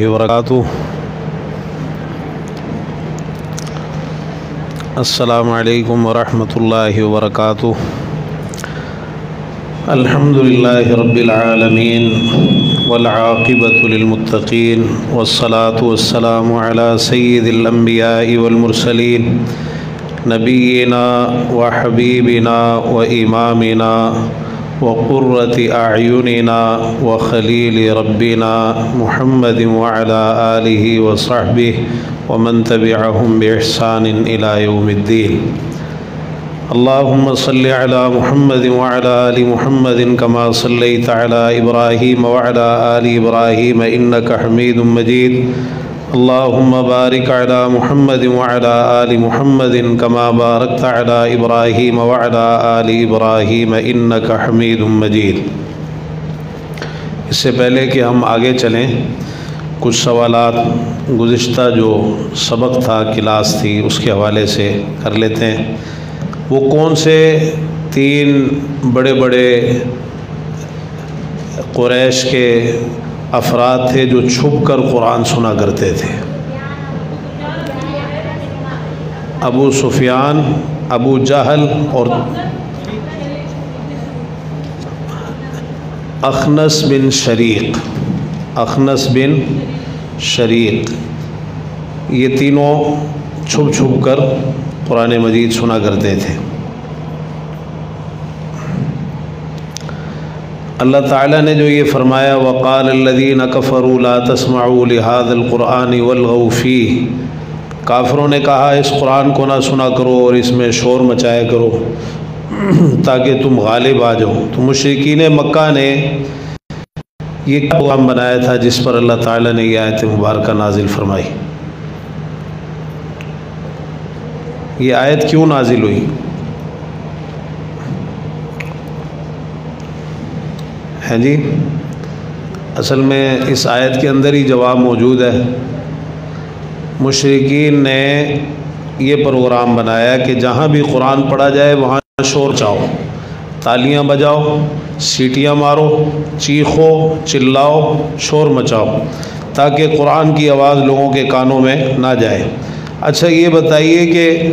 وبرکاتہ۔ السلام علیکم ورحمۃ اللہ وبرکاتہ۔ الحمد للہ رب العالمین والعاقبۃ للمتقین والصلاة والسلام علی سید الانبیاء والمرسلین نبینا وحبیبنا وامامنا وقرۃ اعیننا وخلیل ربنا محمد وعلی آلہ وصحبہ ومن تبعهم بإحسان إلى يوم الدين۔ اللهم صل على محمد وعلى آل محمد كما صليت على إبراهيم وعلى آل إبراهيم إنك حميد مجيد۔ اللهم بارك على محمد وعلى آل محمد كما باركت على إبراهيم وعلى آل إبراهيم إنك حميد مجيد۔ اس سے پہلے کہ ہم آگے چلیں، کچھ سوالات گزشتہ جو سبق تھا، کلاس تھی، اس کے حوالے سے کر لیتے ہیں۔ وہ کون سے تین بڑے بڑے قریش کے افراد تھے جو چھپ کر قرآن سنا کرتے تھے؟ ابو سفیان، ابو جہل اور اخنس بن شریق۔ اخنس بن شریق، یہ تینوں چھپ چھپ کر قرآن مجید سنا کرتے تھے۔ اللہ تعالیٰ نے جو یہ فرمایا وَقَالَ الَّذِينَ كَفَرُوا لَا تَسْمَعُوا لِهَذَا الْقُرْآنِ وَالْغَوْا فِيهِ، کافروں نے کہا اس قرآن کو نہ سنا کرو اور اس میں شور مچایا کرو تاکہ تم غالب آ جاؤ۔ تو مشرکین مکہ نے یہ پروگرام بنایا تھا جس پر اللہ تعالیٰ نے یہ آیت مبارکہ نازل فرمائی۔ یہ آیت کیوں نازل ہوئی؟ ہے جی، اصل میں اس آیت کے اندر ہی جواب موجود ہے۔ مشرکین نے یہ پروگرام بنایا کہ جہاں بھی قرآن پڑھا جائے وہاں شور چاؤ، تالیاں بجاؤ، سیٹیاں مارو، چیخو، چلاؤ، شور مچاؤ تاکہ قرآن کی آواز لوگوں کے کانوں میں نہ جائے۔ اچھا یہ بتائیے کہ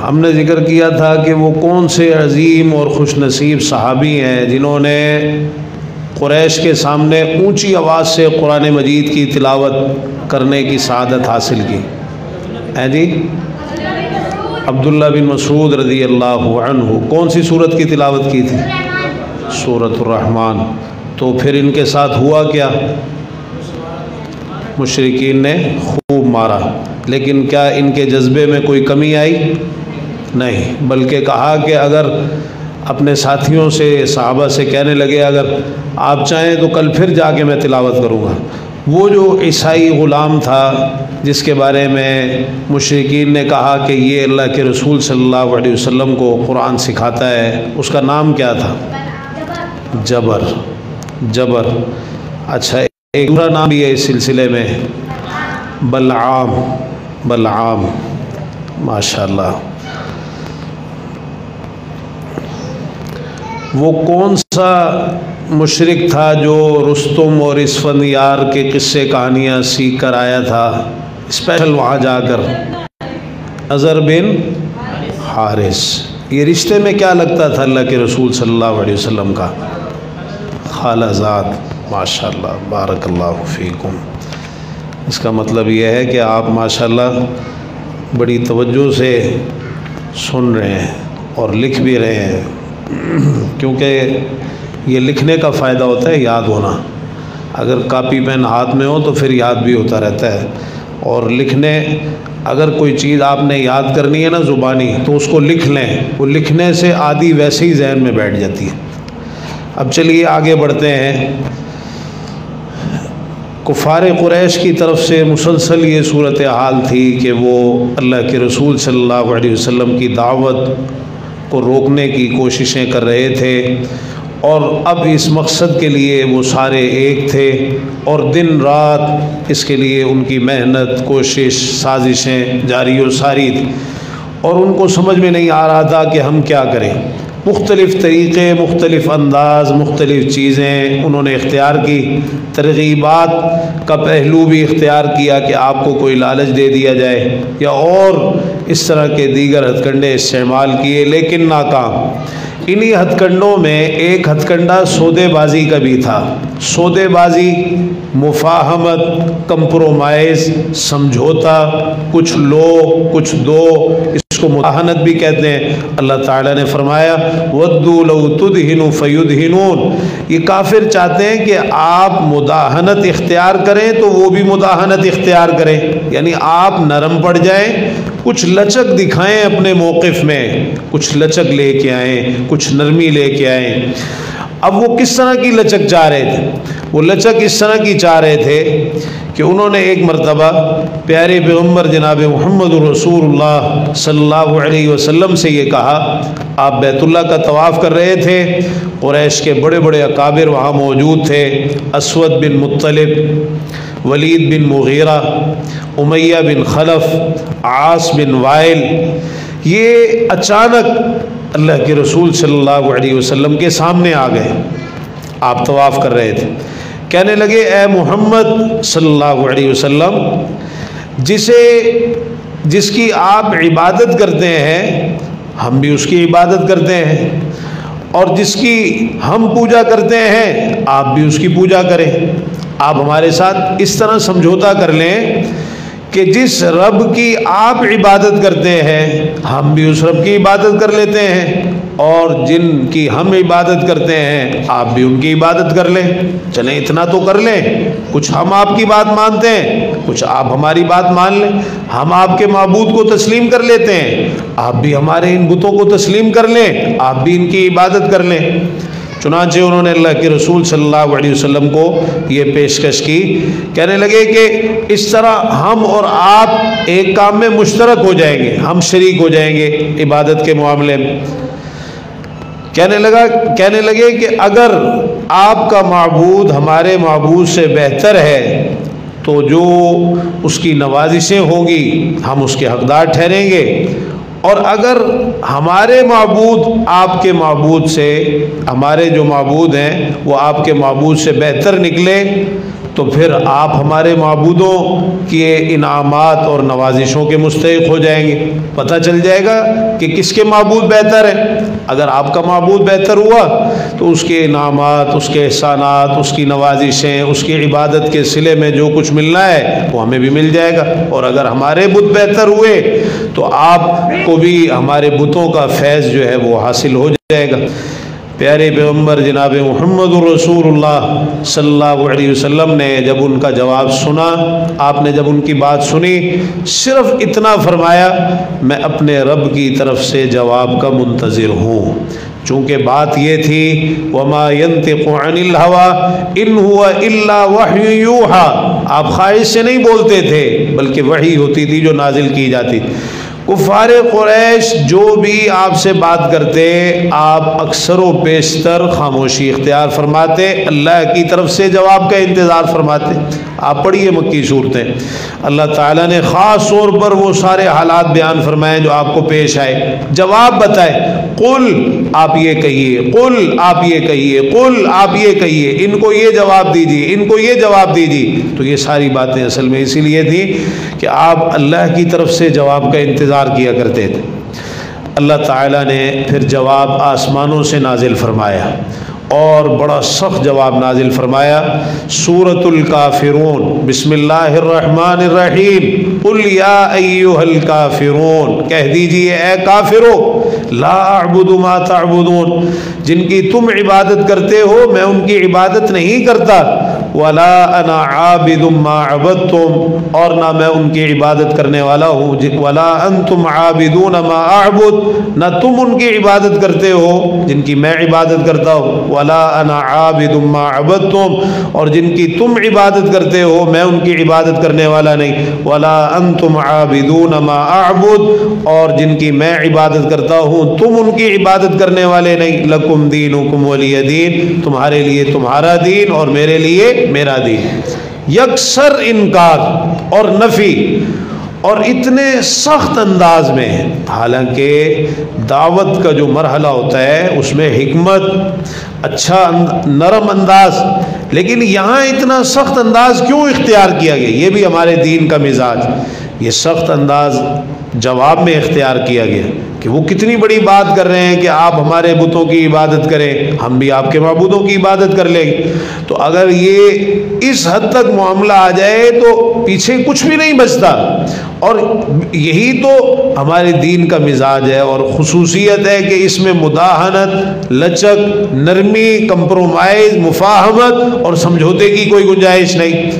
ہم نے ذکر کیا تھا کہ وہ کون سے عظیم اور خوش نصیب صحابی ہیں جنہوں نے قریش کے سامنے اونچی آواز سے قرآن مجید کی تلاوت کرنے کی سعادت حاصل کی؟ ہیں جی، عبداللہ بن مسعود رضی اللہ عنہ کون سی سورت کی تلاوت کی تھی؟ سورۃ الرحمن۔ تو پھر ان کے ساتھ ہوا کیا؟ مشرکین نے خوب مارا، لیکن کیا ان کے جذبے میں کوئی کمی آئی؟ نہیں، بلکہ کہا کہ اگر اپنے ساتھیوں سے، صحابہ سے کہنے لگے اگر آپ چاہیں تو کل پھر جا کے میں تلاوت کروں گا۔ وہ جو عیسائی غلام تھا جس کے بارے میں مشرکین نے کہا کہ یہ اللہ کے رسول صلی اللہ علیہ وسلم کو قرآن سکھاتا ہے، اس کا نام کیا تھا؟ جبر۔ جبر۔ اچھا ایک دوسرا نام بھی ہے اس سلسلے میں، بلعام۔ بلعام، ماشاءاللہ۔ وہ کون سا مشرک تھا جو رستم اور اسفندیار کے قصے کہانیاں سیکھ کر آیا تھا اسپیشل وہاں جا کر؟ نضر بن حارث۔ یہ رشتے میں کیا لگتا تھا اللہ کے رسول صلی اللہ علیہ وسلم کا؟ خالہ زاد۔ ماشاءاللہ، بارک اللہ فیکم۔ اس کا مطلب یہ ہے کہ آپ ماشاءاللہ بڑی توجہ سے سن رہے ہیں اور لکھ بھی رہے ہیں، کیونکہ یہ لکھنے کا فائدہ ہوتا ہے یاد ہونا۔ اگر کاپی پین ہاتھ میں ہو تو پھر یاد بھی ہوتا رہتا ہے، اور لکھنے اگر کوئی چیز آپ نے یاد کرنی ہے نا زبانی تو اس کو لکھ لیں، وہ لکھنے سے آدھی ویسے ہی ذہن میں بیٹھ جاتی ہے۔ اب چلیے آگے بڑھتے ہیں۔ کفار قریش کی طرف سے مسلسل یہ صورتحال تھی کہ وہ اللہ کے رسول صلی اللہ علیہ وسلم کی دعوت کو روکنے کی کوششیں کر رہے تھے، اور اب اس مقصد کے لیے وہ سارے ایک تھے اور دن رات اس کے لیے ان کی محنت، کوشش، سازشیں جاری و ساری تھی، اور ان کو سمجھ میں نہیں آ رہا تھا کہ ہم کیا کریں۔ مختلف طریقے، مختلف انداز، مختلف چیزیں انہوں نے اختیار کی، ترغیبات کا پہلو بھی اختیار کیا کہ آپ کو کوئی لالچ دے دیا جائے یا اور اس طرح کے دیگر ہتھ کنڈے استعمال کیے، لیکن ناکام۔ انہی ہتھ کنڈوں میں ایک ہتھ کنڈا سودے بازی کا بھی تھا۔ سودے بازی، مفاہمت، کمپرومائز، سمجھوتا، کچھ لو کچھ دو، اس کو مداہنت بھی کہتے ہیں۔ اللہ تعالیٰ نے فرمایا وَدُّوا لَوْ تُدْهِنُوا فَيُدْهِنُونَ، یہ کافر چاہتے ہیں کہ آپ مداہنت اختیار کریں تو وہ بھی مداہنت اختیار کریں، یعنی آپ نرم پڑ جائیں، کچھ لچک دکھائیں اپنے موقف میں، کچھ لچک لے کے آئیں، کچھ نرمی لے کے آئیں۔ اب وہ کس طرح کی لچک چاہ رہے تھے؟ وہ لچک اس طرح کی چاہ رہے تھے کہ انہوں نے ایک مرتبہ پیارے پیغمبر جناب محمد رسول اللہ صلی اللہ علیہ وسلم سے یہ کہا، آپ بیت اللہ کا طواف کر رہے تھے، قریش کے بڑے بڑے اکابر وہاں موجود تھے، اسود بن مطلب، ولید بن مغیرہ، امیہ بن خلف، عاص بن وائل، یہ اچانک اللہ کے رسول صلی اللہ علیہ وسلم کے سامنے آ گئے۔ آپ طواف کر رہے تھے، کہنے لگے اے محمد صلی اللہ علیہ وسلم، جس کی آپ عبادت کرتے ہیں ہم بھی اس کی عبادت کرتے ہیں، اور جس کی ہم پوجا کرتے ہیں آپ بھی اس کی پوجا کریں۔ آپ ہمارے ساتھ اس طرح سمجھوتا کر لیں کہ جس رب کی آپ عبادت کرتے ہیں ہم بھی اس رب کی عبادت کر لیتے ہیں، اور جن کی ہم عبادت کرتے ہیں آپ بھی ان کی عبادت کر لیں۔ چلیں اتنا تو کر لیں، کچھ ہم آپ کی بات مانتے ہیں، کچھ آپ ہماری بات مان لیں، ہم آپ کے معبود کو تسلیم کر لیتے ہیں، آپ بھی ہمارے ان بتوں کو تسلیم کر لیں، آپ بھی ان کی عبادت کر لیں۔ چنانچہ انہوں نے اللہ کے رسول صلی اللہ علیہ وسلم کو یہ پیشکش کی، کہنے لگے کہ اس طرح ہم اور آپ ایک کام میں مشترک ہو جائیں گے، ہم شریک ہو جائیں گے عبادت کے معاملے میں۔ کہنے لگے کہ اگر آپ کا معبود ہمارے معبود سے بہتر ہے تو جو اس کی نوازشیں ہوں گی ہم اس کے حقدار ٹھہریں گے، اور اگر ہمارے معبود آپ کے معبود سے، ہمارے جو معبود ہیں وہ آپ کے معبود سے بہتر نکلے تو پھر آپ ہمارے معبودوں کے انعامات اور نوازشوں کے مستحق ہو جائیں گے۔ پتہ چل جائے گا کہ کس کے معبود بہتر ہیں۔ اگر آپ کا معبود بہتر ہوا تو اس کے انعامات، اس کے احسانات، اس کی نوازشیں، اس کی عبادت کے صلے میں جو کچھ ملنا ہے وہ ہمیں بھی مل جائے گا، اور اگر ہمارے بت بہتر ہوئے تو آپ کو بھی ہمارے بتوں کا فیض جو ہے وہ حاصل ہو جائے گا۔ پیارے پیغمبر جناب محمد رسول اللہ صلی اللہ علیہ وسلم نے جب ان کا جواب سنا، آپ نے جب ان کی بات سنی، صرف اتنا فرمایا میں اپنے رب کی طرف سے جواب کا منتظر ہوں۔ چونکہ بات یہ تھی وَمَا يَنْتِقُ عَنِ الْهَوَىٰ إِنْ هُوَ إِلَّا وَحْيٌ يُوحَىٰ، آپ خواہش سے نہیں بولتے تھے بلکہ وحی ہوتی تھی جو نازل کی جاتی۔ کفار قریش جو بھی آپ سے بات کرتے آپ اکثر و بیشتر خاموشی اختیار فرماتے، اللہ کی طرف سے جواب کا انتظار فرماتے۔ آپ پڑھیے مکی صورتیں، اللہ تعالیٰ نے خاص طور پر وہ سارے حالات بیان فرمائے جو آپ کو پیش آئے، جواب بتائے، قل آپ یہ کہیے، قل آپ یہ کہیے، قل آپ یہ کہیے، ان کو یہ جواب دیجیے، ان کو یہ جواب دیجیے۔ تو یہ ساری باتیں اصل میں اسی لیے تھی کہ آپ اللہ کی طرف سے جواب کا انتظار کیا کرتے تھے۔ اللہ تعالیٰ نے پھر جواب آسمانوں سے نازل فرمایا، اور بڑا سخت جواب نازل فرمایا۔ سورۃ الکافرون، بسم اللہ الرحمن الرحیم، قل یا ایھا الکافرون، کہہ دیجئے اے کافرو، لا اعبد ما تعبدون، جن کی تم عبادت کرتے ہو میں ان کی عبادت نہیں کرتا، ولا انا عابد ما عبدتم، اور نہ میں ان کی عبادت کرنے والا ہوں، ولا انتم عابدون ما اعبد، نہ تم ان کی عبادت کرتے ہو جن کی میں عبادت کرتا ہوں، ولا انا عابد ما عبدتم، اور جن کی تم عبادت کرتے ہو میں ان کی عبادت کرنے والا نہیں، ولا انتم عابدون ما اعبد، اور جن کی میں عبادت کرتا ہوں تم ان کی عبادت کرنے والے نہیں، لکم دینکم ولی دین، تمہارے لیے تمہارا دین اور میرے لیے میرا دین۔ یکسر انکار اور نفی اور اتنے سخت انداز میں. حالانکہ دعوت کا جو مرحلہ ہوتا ہے اس میں حکمت، اچھا نرم انداز، لیکن یہاں اتنا سخت انداز کیوں اختیار کیا گیا؟ یہ بھی ہمارے دین کا مزاج. یہ سخت انداز جواب میں اختیار کیا گیا کہ وہ کتنی بڑی بات کر رہے ہیں کہ آپ ہمارے بتوں کی عبادت کریں، ہم بھی آپ کے معبودوں کی عبادت کر لیں گے. تو اگر یہ اس حد تک معاملہ آ جائے تو پیچھے کچھ بھی نہیں بچتا. اور یہی تو ہمارے دین کا مزاج ہے اور خصوصیت ہے کہ اس میں مداہنت، لچک، نرمی، کمپرومائز، مفاہمت اور سمجھوتے کی کوئی گنجائش نہیں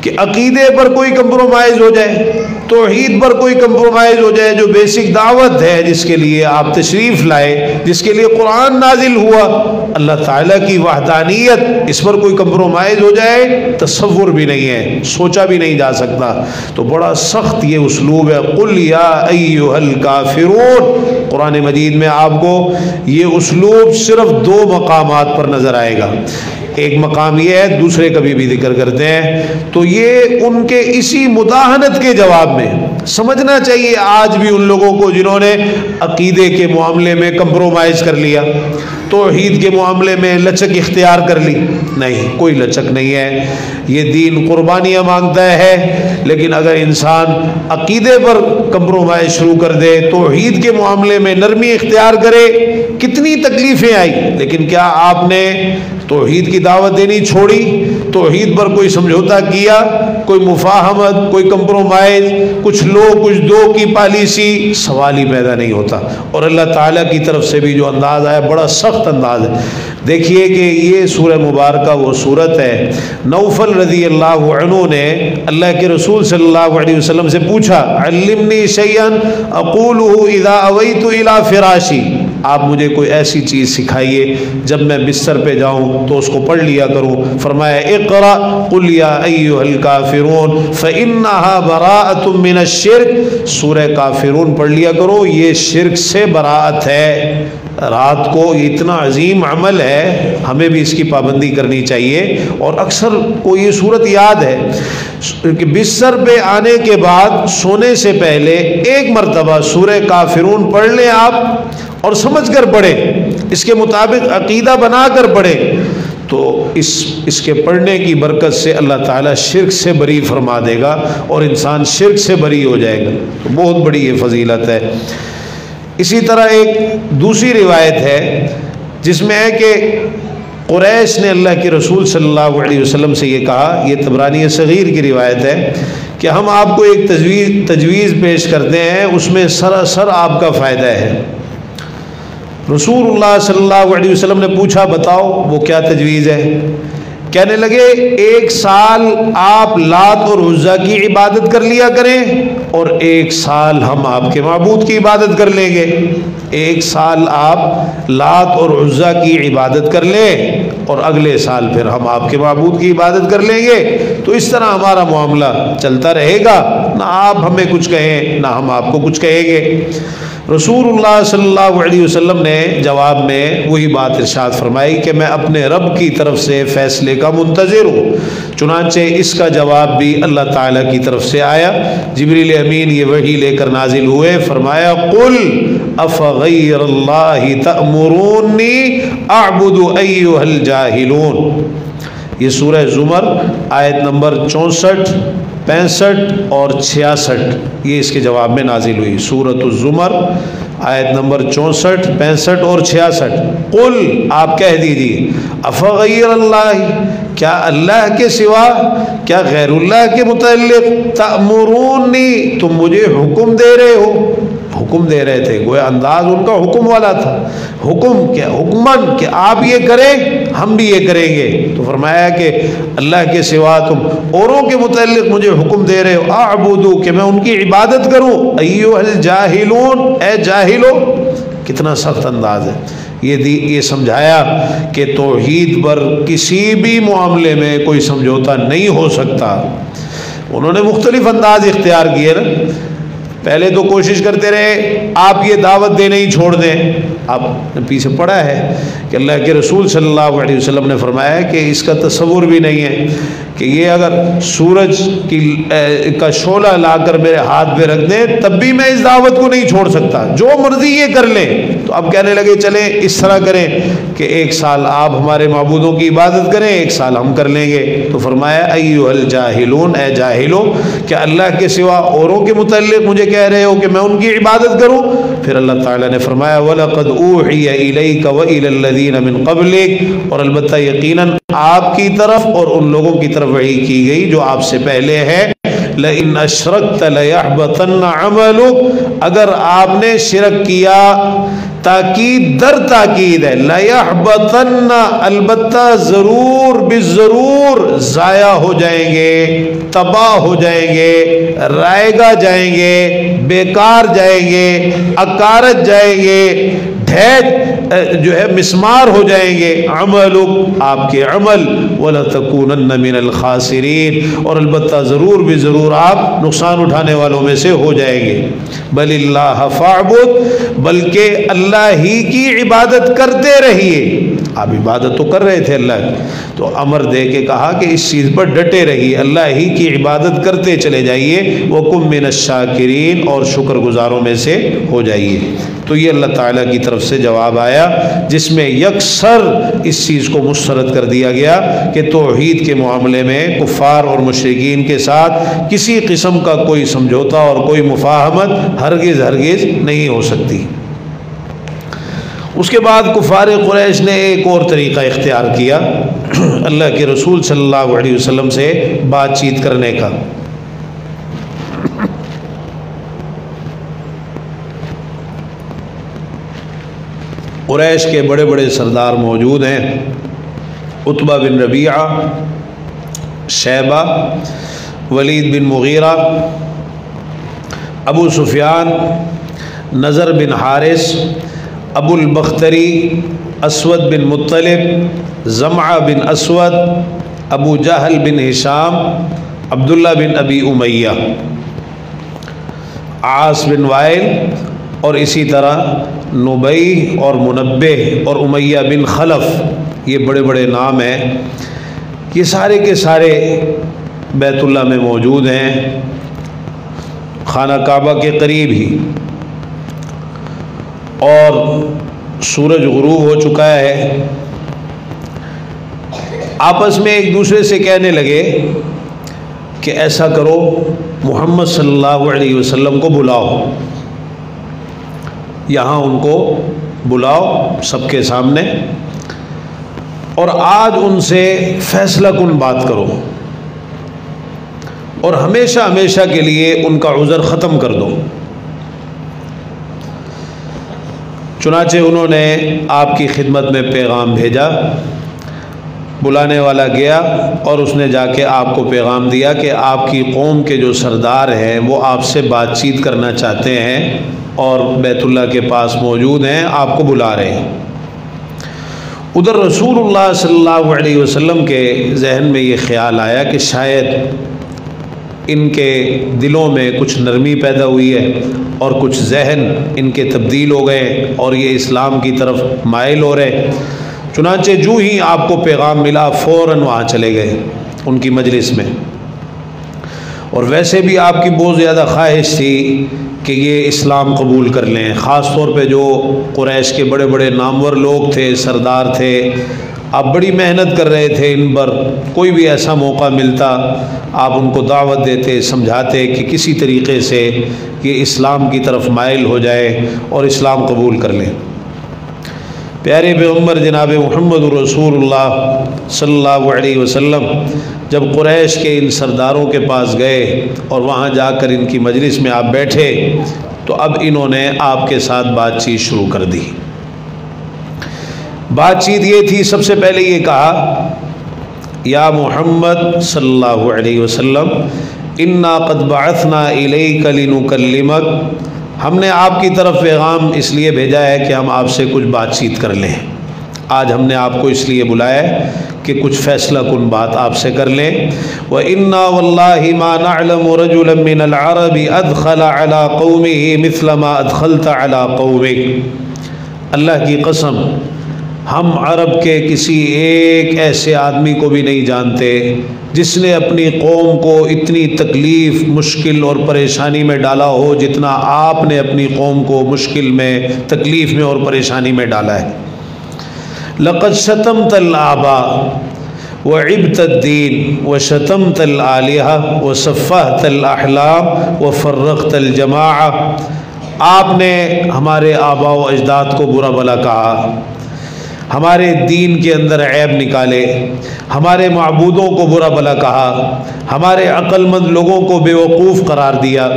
کہ عقیدے پر کوئی کمپرومائز ہو جائے، توحید پر کوئی کمپرومائز ہو جائے. جو بیسک دعوت ہے جس کے لیے آپ تشریف لائے، جس کے لیے قرآن نازل ہوا، اللہ تعالیٰ کی وحدانیت، اس پر کوئی کمپرومائز ہو جائے تصور بھی نہیں ہے، سوچا بھی نہیں جا سکتا. تو بڑا سخت یہ اسلوب ہے. قل یا ایھا الکافرون. قرآن مجید میں آپ کو یہ اسلوب صرف 2 مقامات پر نظر آئے گا. ایک مقام یہ ہے، دوسرے کبھی بھی ذکر کرتے ہیں. تو یہ ان کے اسی مداہنت کے جواب میں سمجھنا چاہیے آج بھی ان لوگوں کو جنہوں نے عقیدے کے معاملے میں کمپرومائز کر لیا، توحید کے معاملے میں لچک اختیار کر لی. نہیں، کوئی لچک نہیں ہے. یہ دین قربانیاں مانگتا ہے، لیکن اگر انسان عقیدے پر کمپرومائز شروع کر دے، توحید کے معاملے میں نرمی اختیار کرے، کتنی تکلیفیں آئی، لیکن کیا آپ نے توحید کی دعوت دینی چھوڑی؟ توحید پر کوئی سمجھوتا کیا؟ کوئی مفاہمت، کوئی کمپرومائز، کچھ لو کچھ دو کی پالیسی؟ سوال ہی پیدا نہیں ہوتا. اور اللہ تعالیٰ کی طرف سے بھی جو انداز آیا بڑا سخت انداز ہے. دیکھیے کہ یہ سورہ مبارکہ وہ صورت ہے. نوفل رضی اللہ عنہ نے اللہ کے رسول صلی اللہ علیہ وسلم سے پوچھا، علمنی شیئا اقولہ اذا اویت الی فراشی. آپ مجھے کوئی ایسی چیز سکھائیے جب میں بستر پہ جاؤں تو اس کو پڑھ لیا کروں. فرمایا اقرأ قل یا ایھا الکافرون فإنها براءۃ من الشرک. سورہ کافرون پڑھ لیا کرو، یہ شرک سے براءت ہے. رات کو اتنا عظیم عمل ہے، ہمیں بھی اس کی پابندی کرنی چاہیے. اور اکثر کو یہ صورت یاد ہے کہ بستر پہ آنے کے بعد سونے سے پہلے ایک مرتبہ سورہ کافرون پڑھ لیں آپ، اور سمجھ کر پڑھیں، اس کے مطابق عقیدہ بنا کر پڑھیں، تو اس کے پڑھنے کی برکت سے اللہ تعالیٰ شرک سے بری فرما دے گا اور انسان شرک سے بری ہو جائے گا. تو بہت بڑی یہ فضیلت ہے. اسی طرح ایک دوسری روایت ہے جس میں ہے کہ قریش نے اللہ کے رسول صلی اللہ علیہ وسلم سے یہ کہا، یہ طبرانی صغیر کی روایت ہے، کہ ہم آپ کو ایک تجویز پیش کرتے ہیں، اس میں سراسر آپ کا فائدہ ہے. رسول اللہ صلی اللہ علیہ وسلم نے پوچھا، بتاؤ وہ کیا تجویز ہے؟ کہنے لگے 1 سال آپ لات اور عزا کی عبادت کر لیا کریں، اور 1 سال ہم آپ کے معبود کی عبادت کر لیں گے. 1 سال آپ لات اور عزا کی عبادت کر لیں اور اگلے سال پھر ہم آپ کے معبود کی عبادت کر لیں گے. تو اس طرح ہمارا معاملہ چلتا رہے گا، نہ آپ ہمیں کچھ کہیں نہ ہم آپ کو کچھ کہیں گے. رسول اللہ صلی اللہ علیہ وسلم نے جواب میں وہی بات ارشاد فرمائی کہ میں اپنے رب کی طرف سے فیصلے کا منتظر ہوں. چنانچہ اس کا جواب بھی اللہ تعالیٰ کی طرف سے آیا. جبریل امین یہ وحی لے کر نازل ہوئے. فرمایا قل افغیر اللہ تأمرونی اعبد ایھا الجاہلون. یہ سورہ زمر آیت نمبر 64، 65 اور 66 یہ اس کے جواب میں نازل ہوئی. سورۃ الزمر آیت نمبر 64، 65 اور 66. قل آپ کہہ دیجیے، افغیر اللہ کیا اللہ کے سوا، کیا غیر اللہ کے متعلق، تأمرونی تم مجھے حکم دے رہے ہو. حکم دے رہے تھے، گویا انداز ان کا حکم والا تھا. حکم کیا؟ حکمن کہ آپ یہ کریں ہم بھی یہ کریں گے. تو فرمایا کہ اللہ کے سوا تم اوروں کے متعلق مجھے حکم دے رہے ہو، اعبدو کہ میں ان کی عبادت کروں، ایھا الجاہلون اے جاہلو. کتنا سخت انداز ہے. یہ سمجھایا کہ توحید پر کسی بھی معاملے میں کوئی سمجھوتا نہیں ہو سکتا. انہوں نے مختلف انداز اختیار کیے نا. پہلے تو کوشش کرتے رہے آپ یہ دعوت دینے ہی چھوڑ دیں، آپ نے پیچھے پڑھا ہے کہ اللہ کے رسول صلی اللہ علیہ وسلم نے فرمایا کہ اس کا تصور بھی نہیں ہے کہ یہ اگر سورج کا شعلہ لا کر میرے ہاتھ پہ رکھ دیں تب بھی میں اس دعوت کو نہیں چھوڑ سکتا، جو مرضی یہ کر لیں۔ تو اب کہنے لگے چلیں اس طرح کریں کہ 1 سال آپ ہمارے معبودوں کی عبادت کریں، 1 سال ہم کر لیں گے۔ تو فرمایا ایھا الجاہلون، اے جاہلو، کیا اللہ کے سوا اوروں کے متعلق مجھے کہہ رہے ہو کہ میں ان کی عبادت کروں؟ پھر اللہ تعالیٰ نے فرمایا وَلَقَدْ أُوحِيَ إِلَيْكَ وَإِلَى الَّذِينَ مِن قَبْلِكَ، اور البتہ یقیناً آپ کی طرف اور ان لوگوں کی طرف وحی کی گئی جو آپ سے پہلے ہے، لَإِنْ أَشْرَكْتَ لَيَحْبَطَنَّ عَمَلُكَ، اگر آپ نے شرک کیا، تاکید در تاکید ہے، لَيَحْبَطَنَّ، البتہ ضرور بالضرور ضائع ہو جائیں گے، تباہ ہو جائیں گے، رائگاں جائیں گے، بیکار جائیں گے، اکارت جائیں گے، جو ہے مسمار ہو جائیں گے، عملک، آپ کے عمل، وَلَتَكُونَنَّ مِنَ الْخَاسِرِينَ، اور البتہ ضرور بھی ضرور آپ نقصان اٹھانے والوں میں سے ہو جائیں گے۔ بل اللہ فاعبد، بلکہ اللہ ہی کی عبادت کرتے رہیے۔ آپ عبادت تو کر رہے تھے اللہ کی، تو امر دے کے کہا کہ اس چیز پر ڈٹے رہیے، اللہ ہی کی عبادت کرتے چلے جائیے، وَكُن مِّنَ الشَّاكِرِينَ، اور شکر گزاروں میں سے ہو جائیے۔ تو یہ اللہ تعالیٰ کی طرف سے جواب آیا جس میں یکسر اس چیز کو مسترد کر دیا گیا کہ توحید کے معاملے میں کفار اور مشرکین کے ساتھ کسی قسم کا کوئی سمجھوتا اور کوئی مفاہمت ہرگز نہیں ہو سکتی۔ اس کے بعد کفار قریش نے ایک اور طریقہ اختیار کیا اللہ کے رسول صلی اللہ علیہ وسلم سے بات چیت کرنے کا۔ قریش کے بڑے بڑے سردار موجود ہیں، عتبہ بن ربیعہ، شیبہ، ولید بن مغیرہ، ابو سفیان، نضر بن حارث، ابو البختری، اسود بن مطلب، زمعہ بن اسود، ابو جہل بن ہشام، عبداللہ بن ابی امیہ، عاص بن وائل، اور اسی طرح نبی اور منبہ اور امیہ بن خلف، یہ بڑے بڑے نام ہیں۔ یہ سارے کے سارے بیت اللہ میں موجود ہیں، خانہ کعبہ کے قریب ہی، اور سورج غروب ہو چکا ہے۔ آپس میں ایک دوسرے سے کہنے لگے کہ ایسا کرو، محمد صلی اللہ علیہ وسلم کو بلاؤ، یہاں ان کو بلاؤ سب کے سامنے، اور آج ان سے فیصلہ کن بات کرو، اور ہمیشہ ہمیشہ کے لیے ان کا عذر ختم کر دو۔ چنانچہ انہوں نے آپ کی خدمت میں پیغام بھیجا، بلانے والا گیا اور اس نے جا کے آپ کو پیغام دیا کہ آپ کی قوم کے جو سردار ہیں وہ آپ سے بات چیت کرنا چاہتے ہیں اور بیت اللہ کے پاس موجود ہیں، آپ کو بلا رہے ہیں۔ ادھر رسول اللہ صلی اللہ علیہ وسلم کے ذہن میں یہ خیال آیا کہ شاید ان کے دلوں میں کچھ نرمی پیدا ہوئی ہے اور کچھ ذہن ان کے تبدیل ہو گئے اور یہ اسلام کی طرف مائل ہو رہے۔ چنانچہ جو ہی آپ کو پیغام ملا فوراً وہاں چلے گئے ان کی مجلس میں، اور ویسے بھی آپ کی بہت زیادہ خواہش تھی کہ یہ اسلام قبول کر لیں، خاص طور پہ جو قریش کے بڑے بڑے نامور لوگ تھے، سردار تھے، آپ بڑی محنت کر رہے تھے ان پر، کوئی بھی ایسا موقع ملتا آپ ان کو دعوت دیتے، سمجھاتے کہ کسی طریقے سے یہ اسلام کی طرف مائل ہو جائے اور اسلام قبول کر لیں۔ پیارے پیغمبر جناب محمد رسول اللہ صلی اللہ علیہ وسلم جب قریش کے ان سرداروں کے پاس گئے اور وہاں جا کر ان کی مجلس میں آپ بیٹھے تو اب انہوں نے آپ کے ساتھ بات چیت شروع کر دی۔ بات چیت یہ تھی، سب سے پہلے یہ کہا یا محمد صلی اللہ علیہ وسلم انا قد بعثنا الیک لنکلمک، ہم نے آپ کی طرف پیغام اس لیے بھیجا ہے کہ ہم آپ سے کچھ بات چیت کر لیں، آج ہم نے آپ کو اس لیے بلایا ہے کہ کچھ فیصلہ کن بات آپ سے کر لیں۔ وَإِنَّا وَاللَّهِ مَا نَعْلَمُ رَجُلًا مِّنَ الْعَرَبِ أَدْخَلَ عَلَىٰ قَوْمِهِ مِثْلَ مَا أَدْخَلْتَ عَلَىٰ قَوْمِكَ، اللہ کی قسم ہم عرب کے کسی ایک ایسے آدمی کو بھی نہیں جانتے جس نے اپنی قوم کو اتنی تکلیف، مشکل اور پریشانی میں ڈالا ہو جتنا آپ نے اپنی قوم کو مشکل میں، تکلیف میں اور پریشانی میں ڈالا ہے۔ لقد شتمت الآباء وعبت الدین وشتمت الآلہہ وصفحت الأحلام وفرقت الجماعہ۔ آپ نے ہمارے آباء و اجداد کو برا بھلا کہا، ہمارے دین کے اندر عیب نکالے، ہمارے معبودوں کو برا بھلا کہا، ہمارے عقل مند لوگوں کو بیوقوف قرار دیا،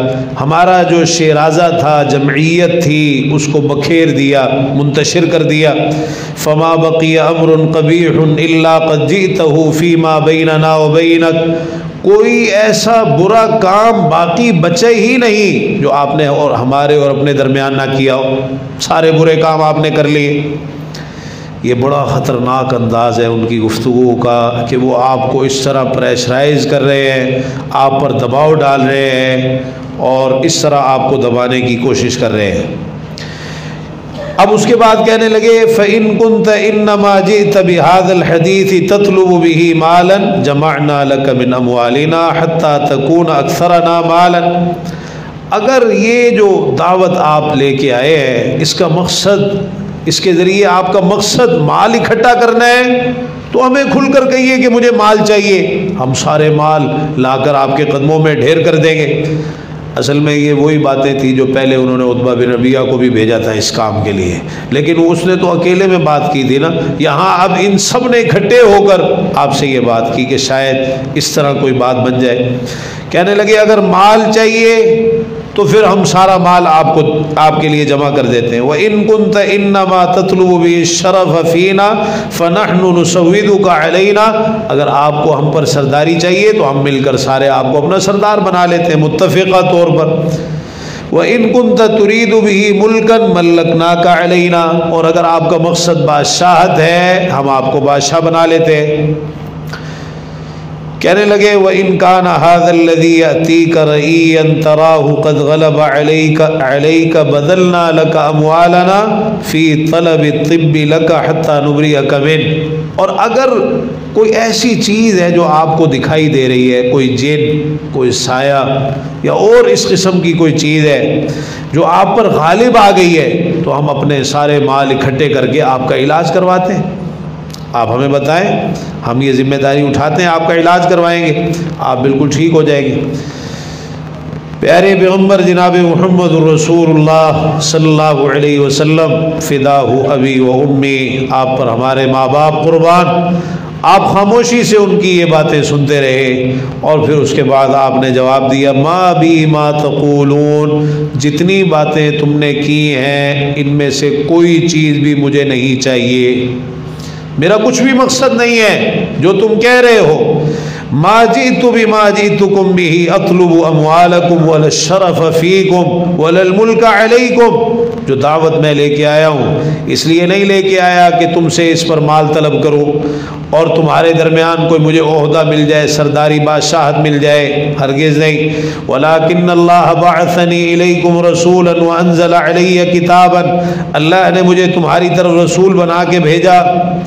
ہمارا جو شیرازہ تھا، جمعیت تھی، اس کو بکھیر دیا، منتشر کر دیا۔ فما بقی امر قبیح الا قد جئتہ فیما بیننا وبینک۔ کوئی ایسا برا کام باقی بچے ہی نہیں جو آپ نے اور ہمارے اور اپنے درمیان نہ کیا ہو، سارے برے کام آپ نے کر لیے۔ یہ بڑا خطرناک انداز ہے ان کی گفتگو کا کہ وہ آپ کو اس طرح پریشرائز کر رہے ہیں، آپ پر دباؤ ڈال رہے ہیں اور اس طرح آپ کو دبانے کی کوشش کر رہے ہیں۔ اب اس کے بعد کہنے لگے فَإِن كُنْتَ إِنَّمَا جِئْتَ بِهَذَا الْحَدِيثِ تَطْلُبُ بِهِ مَالًا جَمَعْنَا لَكَ مِنْ أَمْوَالِنَا حَتَّى تَكُونَ أَكْثَرَنَا مَالًا۔ اگر یہ جو دعوت آپ لے کے آئے ہیں، اس کا مقصد، اس کے ذریعے آپ کا مقصد مال اکٹھا کرنا ہے، تو ہمیں کھل کر کہیے کہ مجھے مال چاہیے، ہم سارے مال لا کر آپ کے قدموں میں ڈھیر کر دیں گے۔ اصل میں یہ وہی باتیں تھیں جو پہلے انہوں نے عتبہ بن ربیعہ کو بھی بھیجا تھا اس کام کے لیے، لیکن اس نے تو اکیلے میں بات کی تھی نا، یہاں اب ان سب نے اکٹھے ہو کر آپ سے یہ بات کی کہ شاید اس طرح کوئی بات بن جائے۔ کہنے لگے اگر مال چاہیے تو پھر ہم سارا مال آپ کے لیے جمع کر دیتے ہیں۔ وَإِن كُنْتَ إِنَّمَا تَطْلُبُ بِهِ الشَّرَفَ فِينَا فَنَحْنُ نُسَوِّدُكَ عَلَيْنَا۔ اگر آپ کو ہم پر سرداری چاہیے تو ہم مل کر سارے آپ کو اپنا سردار بنا لیتے ہیں متفقہ طور پر۔ وَإِن كُنْتَ تُرِيدُ بِهِ مُلْكًا مَلَّكْنَاكَ عَلَيْنَا۔ اور اگر آپ کا مقصد بادشاہت ہے، ہم آپ کو بادشاہ بنا لیتے ہیں۔ کہنے لگے وَإِن كَانَ هَذَا الَّذِي يَأْتِيكَ رَئِيًّا تَرَاهُ قَدْ غَلَبَ عَلَيْكَ بَذَلْنَا لَكَ أَمْوَالَنَا فِي طَلَبِ الطِّبِّ لَكَ حَتَّى نُبْرِئَكَ مِنْهُ۔ اور اگر کوئی ایسی چیز ہے جو آپ کو دکھائی دے رہی ہے، کوئی جن، کوئی سایہ یا اور اس قسم کی کوئی چیز ہے جو آپ پر غالب آ گئی ہے، تو ہم اپنے سارے مال اکٹھے کر کے آپ کا علاج کرواتے ہیں۔ آپ ہمیں بتائیں، ہم یہ ذمہ داری اٹھاتے ہیں، آپ کا علاج کروائیں گے، آپ بالکل ٹھیک ہو جائیں گے۔ پیارے پیغمبر جناب محمد الرسول اللہ صلی اللہ علیہ وسلم، فداہ ابی و امی، آپ پر ہمارے ماں باپ قربان۔ آپ خاموشی سے ان کی یہ باتیں سنتے رہے اور پھر اس کے بعد آپ نے جواب دیا ما بی ما تقولون، جتنی باتیں تم نے کی ہیں ان میں سے کوئی چیز بھی مجھے نہیں چاہیے، میرا کچھ بھی مقصد نہیں ہے جو تم کہہ رہے ہو۔ ما جئت بما جئتکم به اطلب اموالکم ولا الشرف فیکم ولا الملک علیکم، جو دعوت میں لے کے آیا ہوں اس لیے نہیں لے کے آیا کہ تم سے اس پر مال طلب کروں اور تمہارے درمیان کوئی مجھے عہدہ مل جائے، سرداری بادشاہت مل جائے، ہرگز نہیں۔ ولیکن اللہ بعثنی الیکم رسولا وانزل علی کتابا، اللہ نے مجھے تمہاری طرف رسول بنا کے بھیجا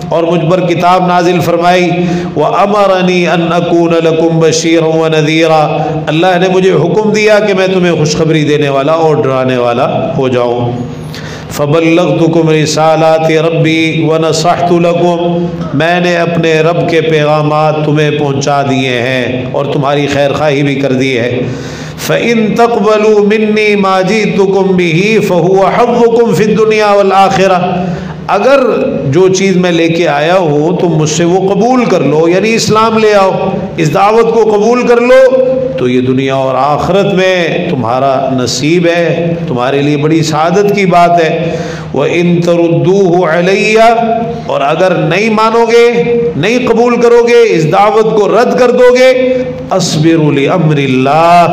اور مجھ پر کتاب نازل فرمائی۔ وامرنی ان اکون لکم بشیرا ونذیرا، اللہ نے مجھے حکم دیا کہ میں تمہیں خوشخبری دینے والا اور ڈرانے والا ہو جاؤں۔ فبلغتکم رسالات ربی ونصحت لکم، میں نے اپنے رب کے پیغامات تمہیں پہنچا دیے ہیں اور تمہاری خیر خواہی بھی کر دی ہے۔ فَإِن تَقْبَلُوا مِنِّي مَا جِئْتُكُمْ بِهِ فَهُوَ حَظُّكُمْ فِي الدُّنْيَا وَالْآخِرَةِ، اگر جو چیز میں لے کے آیا ہوں تم مجھ سے وہ قبول کر لو، یعنی اسلام لے آؤ، اس دعوت کو قبول کر لو، تو یہ دنیا اور آخرت میں تمہارا نصیب ہے، تمہارے لیے بڑی سعادت کی بات ہے۔ وَإِن تَرُدُّوهُ عَلَيَّ، اور اگر نہیں مانو گے، نہیں قبول کرو گے، اس دعوت کو رد کر دو گے، اصبر لِأَمْرِ اللَّهِ،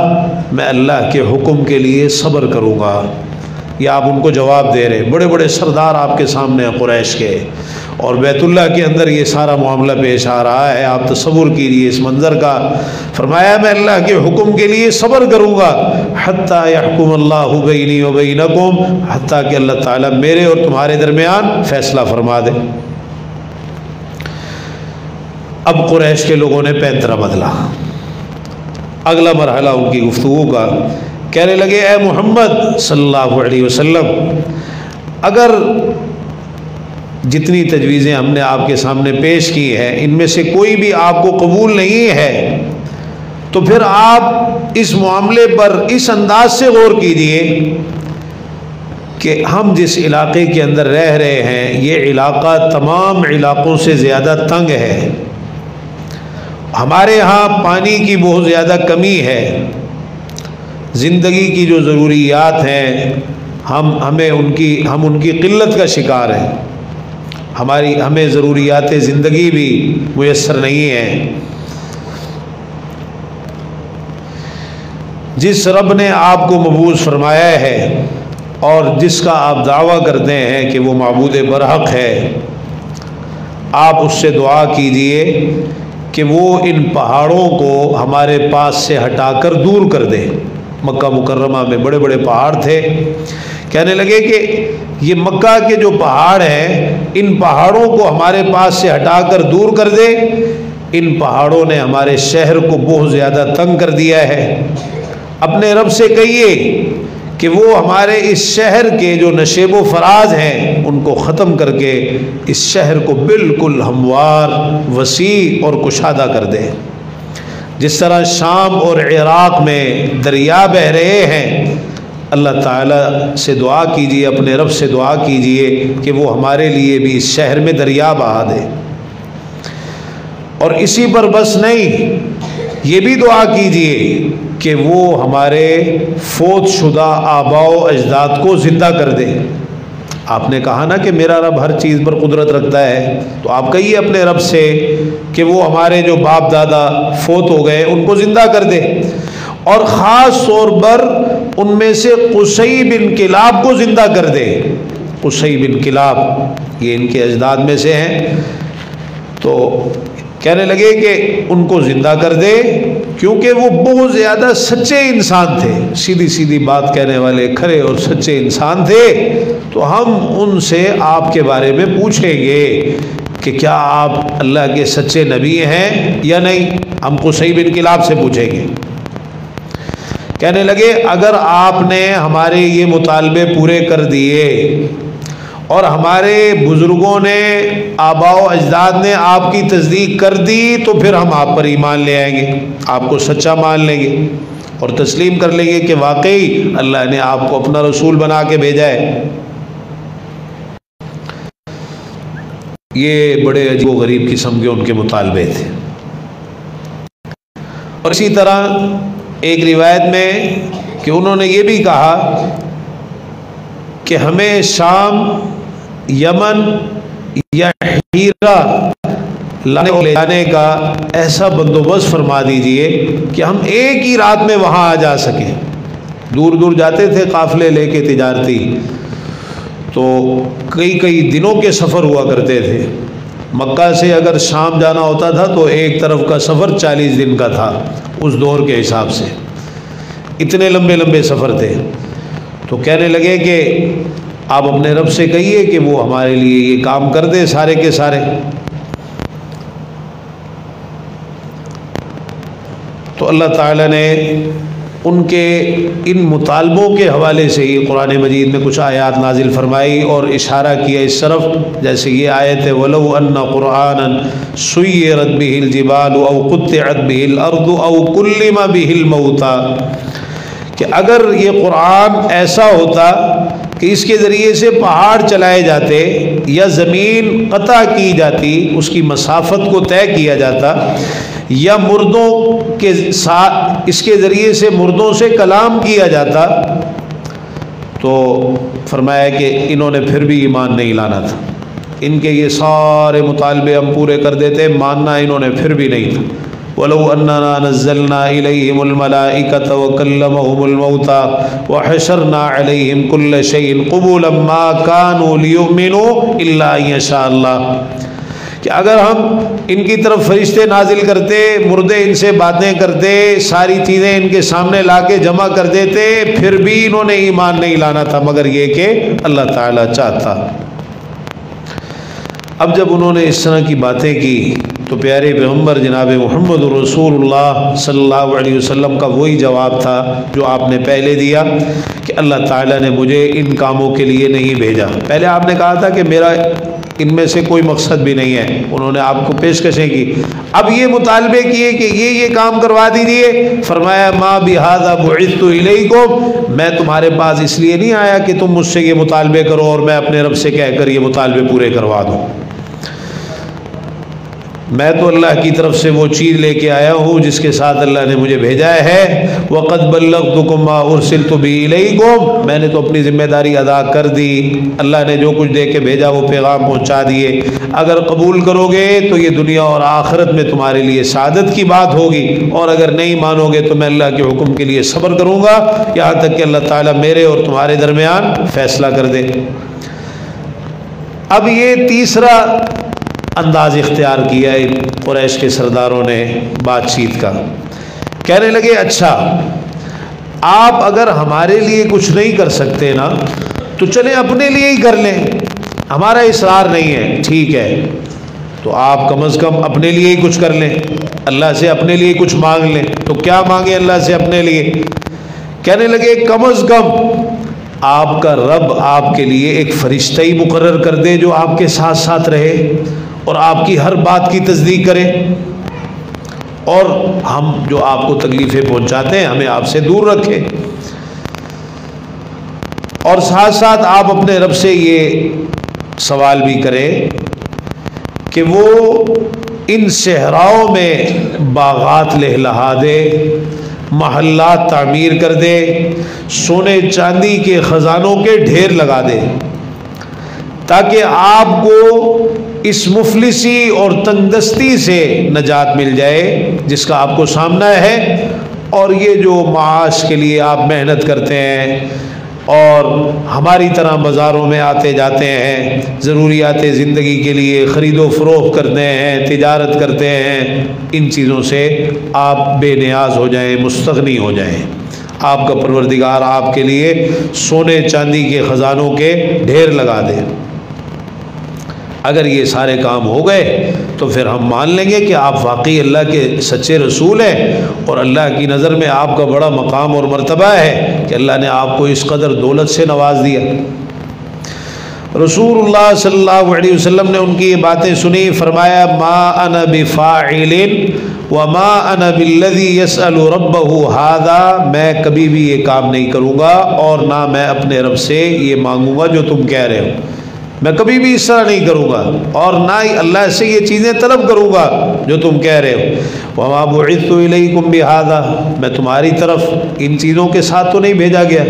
میں اللہ کے حکم کے لیے صبر کروں گا۔ یہ آپ ان کو جواب دے رہے، بڑے بڑے سردار آپ کے سامنے ہیں قریش کے، اور بیت اللہ کے اندر یہ سارا معاملہ پیش آ رہا ہے. آپ تصور کیجئے اس منظر کا. فرمایا میں اللہ کے حکم کے لیے صبر کروں گا حتیٰ یحکم اللہ بینی و بینکم، حتیٰ کہ اللہ تعالیٰ میرے اور تمہارے درمیان فیصلہ فرما دے. اب قریش کے لوگوں نے پینترا بدلا. اگلا مرحلہ ان کی گفتگو کا، کہنے لگے اے محمد صلی اللہ علیہ وسلم، اگر جتنی تجویزیں ہم نے آپ کے سامنے پیش کی ہیں ان میں سے کوئی بھی آپ کو قبول نہیں ہے تو پھر آپ اس معاملے پر اس انداز سے غور کیجئے کہ ہم جس علاقے کے اندر رہ رہے ہیں یہ علاقہ تمام علاقوں سے زیادہ تنگ ہے، ہمارے ہاں پانی کی بہت زیادہ کمی ہے، زندگی کی جو ضروریات ہیں ہم ان کی قلت کا شکار ہیں، ہمیں ضروریات زندگی بھی میسر نہیں ہیں. جس رب نے آپ کو مبعوث فرمایا ہے اور جس کا آپ دعویٰ کرتے ہیں کہ وہ معبود برحق ہے، آپ اس سے دعا کیجئے کہ وہ ان پہاڑوں کو ہمارے پاس سے ہٹا کر دور کر دے. مکہ مکرمہ میں بڑے بڑے پہاڑ تھے. کہنے لگے کہ یہ مکہ کے جو پہاڑ ہیں ان پہاڑوں کو ہمارے پاس سے ہٹا کر دور کر دے. ان پہاڑوں نے ہمارے شہر کو بہت زیادہ تنگ کر دیا ہے. اپنے رب سے کہیے کہ وہ ہمارے اس شہر کے جو نشیب و فراز ہیں ان کو ختم کر کے اس شہر کو بالکل ہموار، وسیع اور کشادہ کر دے. جس طرح شام اور عراق میں دریا بہہ رہے ہیں، اللہ تعالیٰ سے دعا کیجئے، اپنے رب سے دعا کیجئے کہ وہ ہمارے لیے بھی اس شہر میں دریا بہا دے. اور اسی پر بس نہیں، یہ بھی دعا کیجئے کہ وہ ہمارے فوت شدہ آباء و اجداد کو زندہ کر دے. آپ نے کہا نا کہ میرا رب ہر چیز پر قدرت رکھتا ہے، تو آپ کہیے اپنے رب سے کہ وہ ہمارے جو باپ دادا فوت ہو گئے ان کو زندہ کر دے، اور خاص طور پر ان میں سے قصی بن کلاب کو زندہ کر دے. قصی بن کلاب یہ ان کے اجداد میں سے ہیں. تو کہنے لگے کہ ان کو زندہ کر دے کیونکہ وہ بہت زیادہ سچے انسان تھے، سیدھی سیدھی بات کہنے والے کھرے اور سچے انسان تھے. تو ہم ان سے آپ کے بارے میں پوچھیں گے کہ کیا آپ اللہ کے سچے نبی ہیں یا نہیں. ہم قصی بن کلاب سے پوچھیں گے. کہنے لگے اگر آپ نے ہمارے یہ مطالبے پورے کر دیے اور ہمارے بزرگوں نے، آباء و اجداد نے آپ کی تصدیق کر دی تو پھر ہم آپ پر ایمان لے آئیں گے، آپ کو سچا مان لیں گے اور تسلیم کر لیں گے کہ واقعی اللہ نے آپ کو اپنا رسول بنا کے بھیجا ہے. یہ بڑے عجیب و غریب قسم کے ان کے مطالبے تھے. اور اسی طرح ایک روایت میں کہ انہوں نے یہ بھی کہا کہ ہمیں شام، یمن یا ہیرا لے جانے کا ایسا بندوبست فرما دیجئے کہ ہم ایک ہی رات میں وہاں آ جا سکیں. دور دور جاتے تھے قافلے لے کے تجارتی، تو کئی دنوں کے سفر ہوا کرتے تھے. مکہ سے اگر شام جانا ہوتا تھا تو ایک طرف کا سفر 40 دن کا تھا اس دور کے حساب سے. اتنے لمبے لمبے سفر تھے. تو کہنے لگے کہ آپ اپنے رب سے کہیے کہ وہ ہمارے لیے یہ کام کر دے سارے کے سارے. تو اللہ تعالیٰ نے ان کے ان مطالبوں کے حوالے سے ہی قرآن مجید میں کچھ آیات نازل فرمائی اور اشارہ کیا اس طرف، جیسے یہ آیت ہے وَلَوْ أَنَّ قُرْآنًا سُيِّرَتْ بِهِ الْجِبَالُ أَوْ قُطِّعَتْ بِهِ الْأَرْضُ أَوْ كُلِّمَ بِهِ الْمَوْتَى، کہ اگر یہ قرآن ایسا ہوتا کہ اس کے ذریعے سے پہاڑ چلائے جاتے یا زمین قطع کی جاتی، اس کی مسافت کو طے کیا جاتا، یا مردوں کے ساتھ اس کے ذریعے سے مردوں سے کلام کیا جاتا، تو فرمایا کہ انہوں نے پھر بھی ایمان نہیں لانا تھا. ان کے یہ سارے مطالبے ہم پورے کر دیتے، ماننا انہوں نے پھر بھی نہیں تھا. وَلَوْ أَنَّنَا نَزَّلْنَا إِلَيْهِمُ الْمَلَائِكَةَ وَكَلَّمَهُمُ الْمَوْتَى وَحَشَرْنَا عَلَيْهِمْ كُلَّ شَيْءٍ قُبُولًا مَا كَانُوا لِيُؤْمِنُوا إِلَّا أَن يَشَاءَ اللَّهُ، کہ اگر ہم ان کی طرف فرشتے نازل کرتے، مردے ان سے باتیں کرتے، ساری چیزیں ان کے سامنے لا کے جمع کر دیتے، پھر بھی انہوں نے ایمان نہیں لانا تھا مگر یہ کہ اللہ تعالیٰ چاہتا۔ اب جب انہوں نے اس طرح کی باتیں کی تو پیارے پیغمبر جناب محمد رسول اللہ صلی اللہ علیہ وسلم کا وہی جواب تھا جو آپ نے پہلے دیا کہ اللہ تعالیٰ نے مجھے ان کاموں کے لیے نہیں بھیجا۔ پہلے آپ نے کہا تھا کہ میرا ان میں سے کوئی مقصد بھی نہیں ہے، انہوں نے آپ کو پیشکشیں کی، اب یہ مطالبے کیے کہ یہ کام کروا دیجیے، فرمایا ما بہذا بعثت الیکم، میں تمہارے پاس اس لیے نہیں آیا کہ تم مجھ سے یہ مطالبے کرو اور میں اپنے رب سے کہہ کر یہ مطالبے پورے کروا دوں، میں تو اللہ کی طرف سے وہ چیز لے کے آیا ہوں جس کے ساتھ اللہ نے مجھے بھیجا ہے۔ وَقَدْ بَلَّغْتُكُمْ مَا أُرْسِلْتُ بِهِ إِلَيْكُمْ، میں نے تو اپنی ذمہ داری ادا کر دی، اللہ نے جو کچھ دے کے بھیجا وہ پیغام پہنچا دیے، اگر قبول کرو گے تو یہ دنیا اور آخرت میں تمہارے لیے سعادت کی بات ہوگی، اور اگر نہیں مانو گے تو میں اللہ کے حکم کے لیے صبر کروں گا یہاں تک کہ اللہ تعالیٰ میرے اور تمہارے درمیان فیصلہ کر دے۔ اب یہ تیسرا انداز اختیار کیا ہے قریش کے سرداروں نے بات چیت کا، کہنے لگے اچھا آپ اگر ہمارے لیے کچھ نہیں کر سکتے نا تو چلیں اپنے لیے ہی کر لیں، ہمارا اصرار نہیں ہے، ٹھیک ہے تو آپ کم از کم اپنے لیے ہی کچھ کر لیں، اللہ سے اپنے لیے کچھ مانگ لیں۔ تو کیا مانگیں اللہ سے اپنے لیے؟ کہنے لگے کم از کم آپ کا رب آپ کے لیے ایک فرشتہ ہی مقرر کر دے جو آپ کے ساتھ ساتھ رہے اور آپ کی ہر بات کی تصدیق کرے، اور ہم جو آپ کو تکلیفیں پہنچاتے ہیں ہمیں آپ سے دور رکھے، اور ساتھ ساتھ آپ اپنے رب سے یہ سوال بھی کریں کہ وہ ان صحراؤں میں باغات لہلہا دے، محلات تعمیر کر دے، سونے چاندی کے خزانوں کے ڈھیر لگا دے، تاکہ آپ کو اس مفلسی اور تنگدستی سے نجات مل جائے جس کا آپ کو سامنا ہے، اور یہ جو معاش کے لیے آپ محنت کرتے ہیں اور ہماری طرح بازاروں میں آتے جاتے ہیں، ضروریات زندگی کے لیے خرید و فروخت کرتے ہیں، تجارت کرتے ہیں، ان چیزوں سے آپ بے نیاز ہو جائیں، مستغنی ہو جائیں، آپ کا پروردگار آپ کے لیے سونے چاندی کے خزانوں کے ڈھیر لگا دے۔ اگر یہ سارے کام ہو گئے تو پھر ہم مان لیں گے کہ آپ واقعی اللہ کے سچے رسول ہیں، اور اللہ کی نظر میں آپ کا بڑا مقام اور مرتبہ ہے کہ اللہ نے آپ کو اس قدر دولت سے نواز دیا۔ رسول اللہ صلی اللہ علیہ وسلم نے ان کی یہ باتیں سنی، فرمایا ما انا بفاعل وما انا بالذی یسأل ربہ ھذا، میں کبھی بھی یہ کام نہیں کروں گا اور نہ میں اپنے رب سے یہ مانگوں گا جو تم کہہ رہے ہو، میں کبھی بھی اس طرح نہیں کروں گا، اور نہ ہی اللہ سے یہ چیزیں طلب کروں گا جو تم کہہ رہے ہو۔ وما بعثت الیکم بھذا، میں تمہاری طرف ان چیزوں کے ساتھ تو نہیں بھیجا گیا،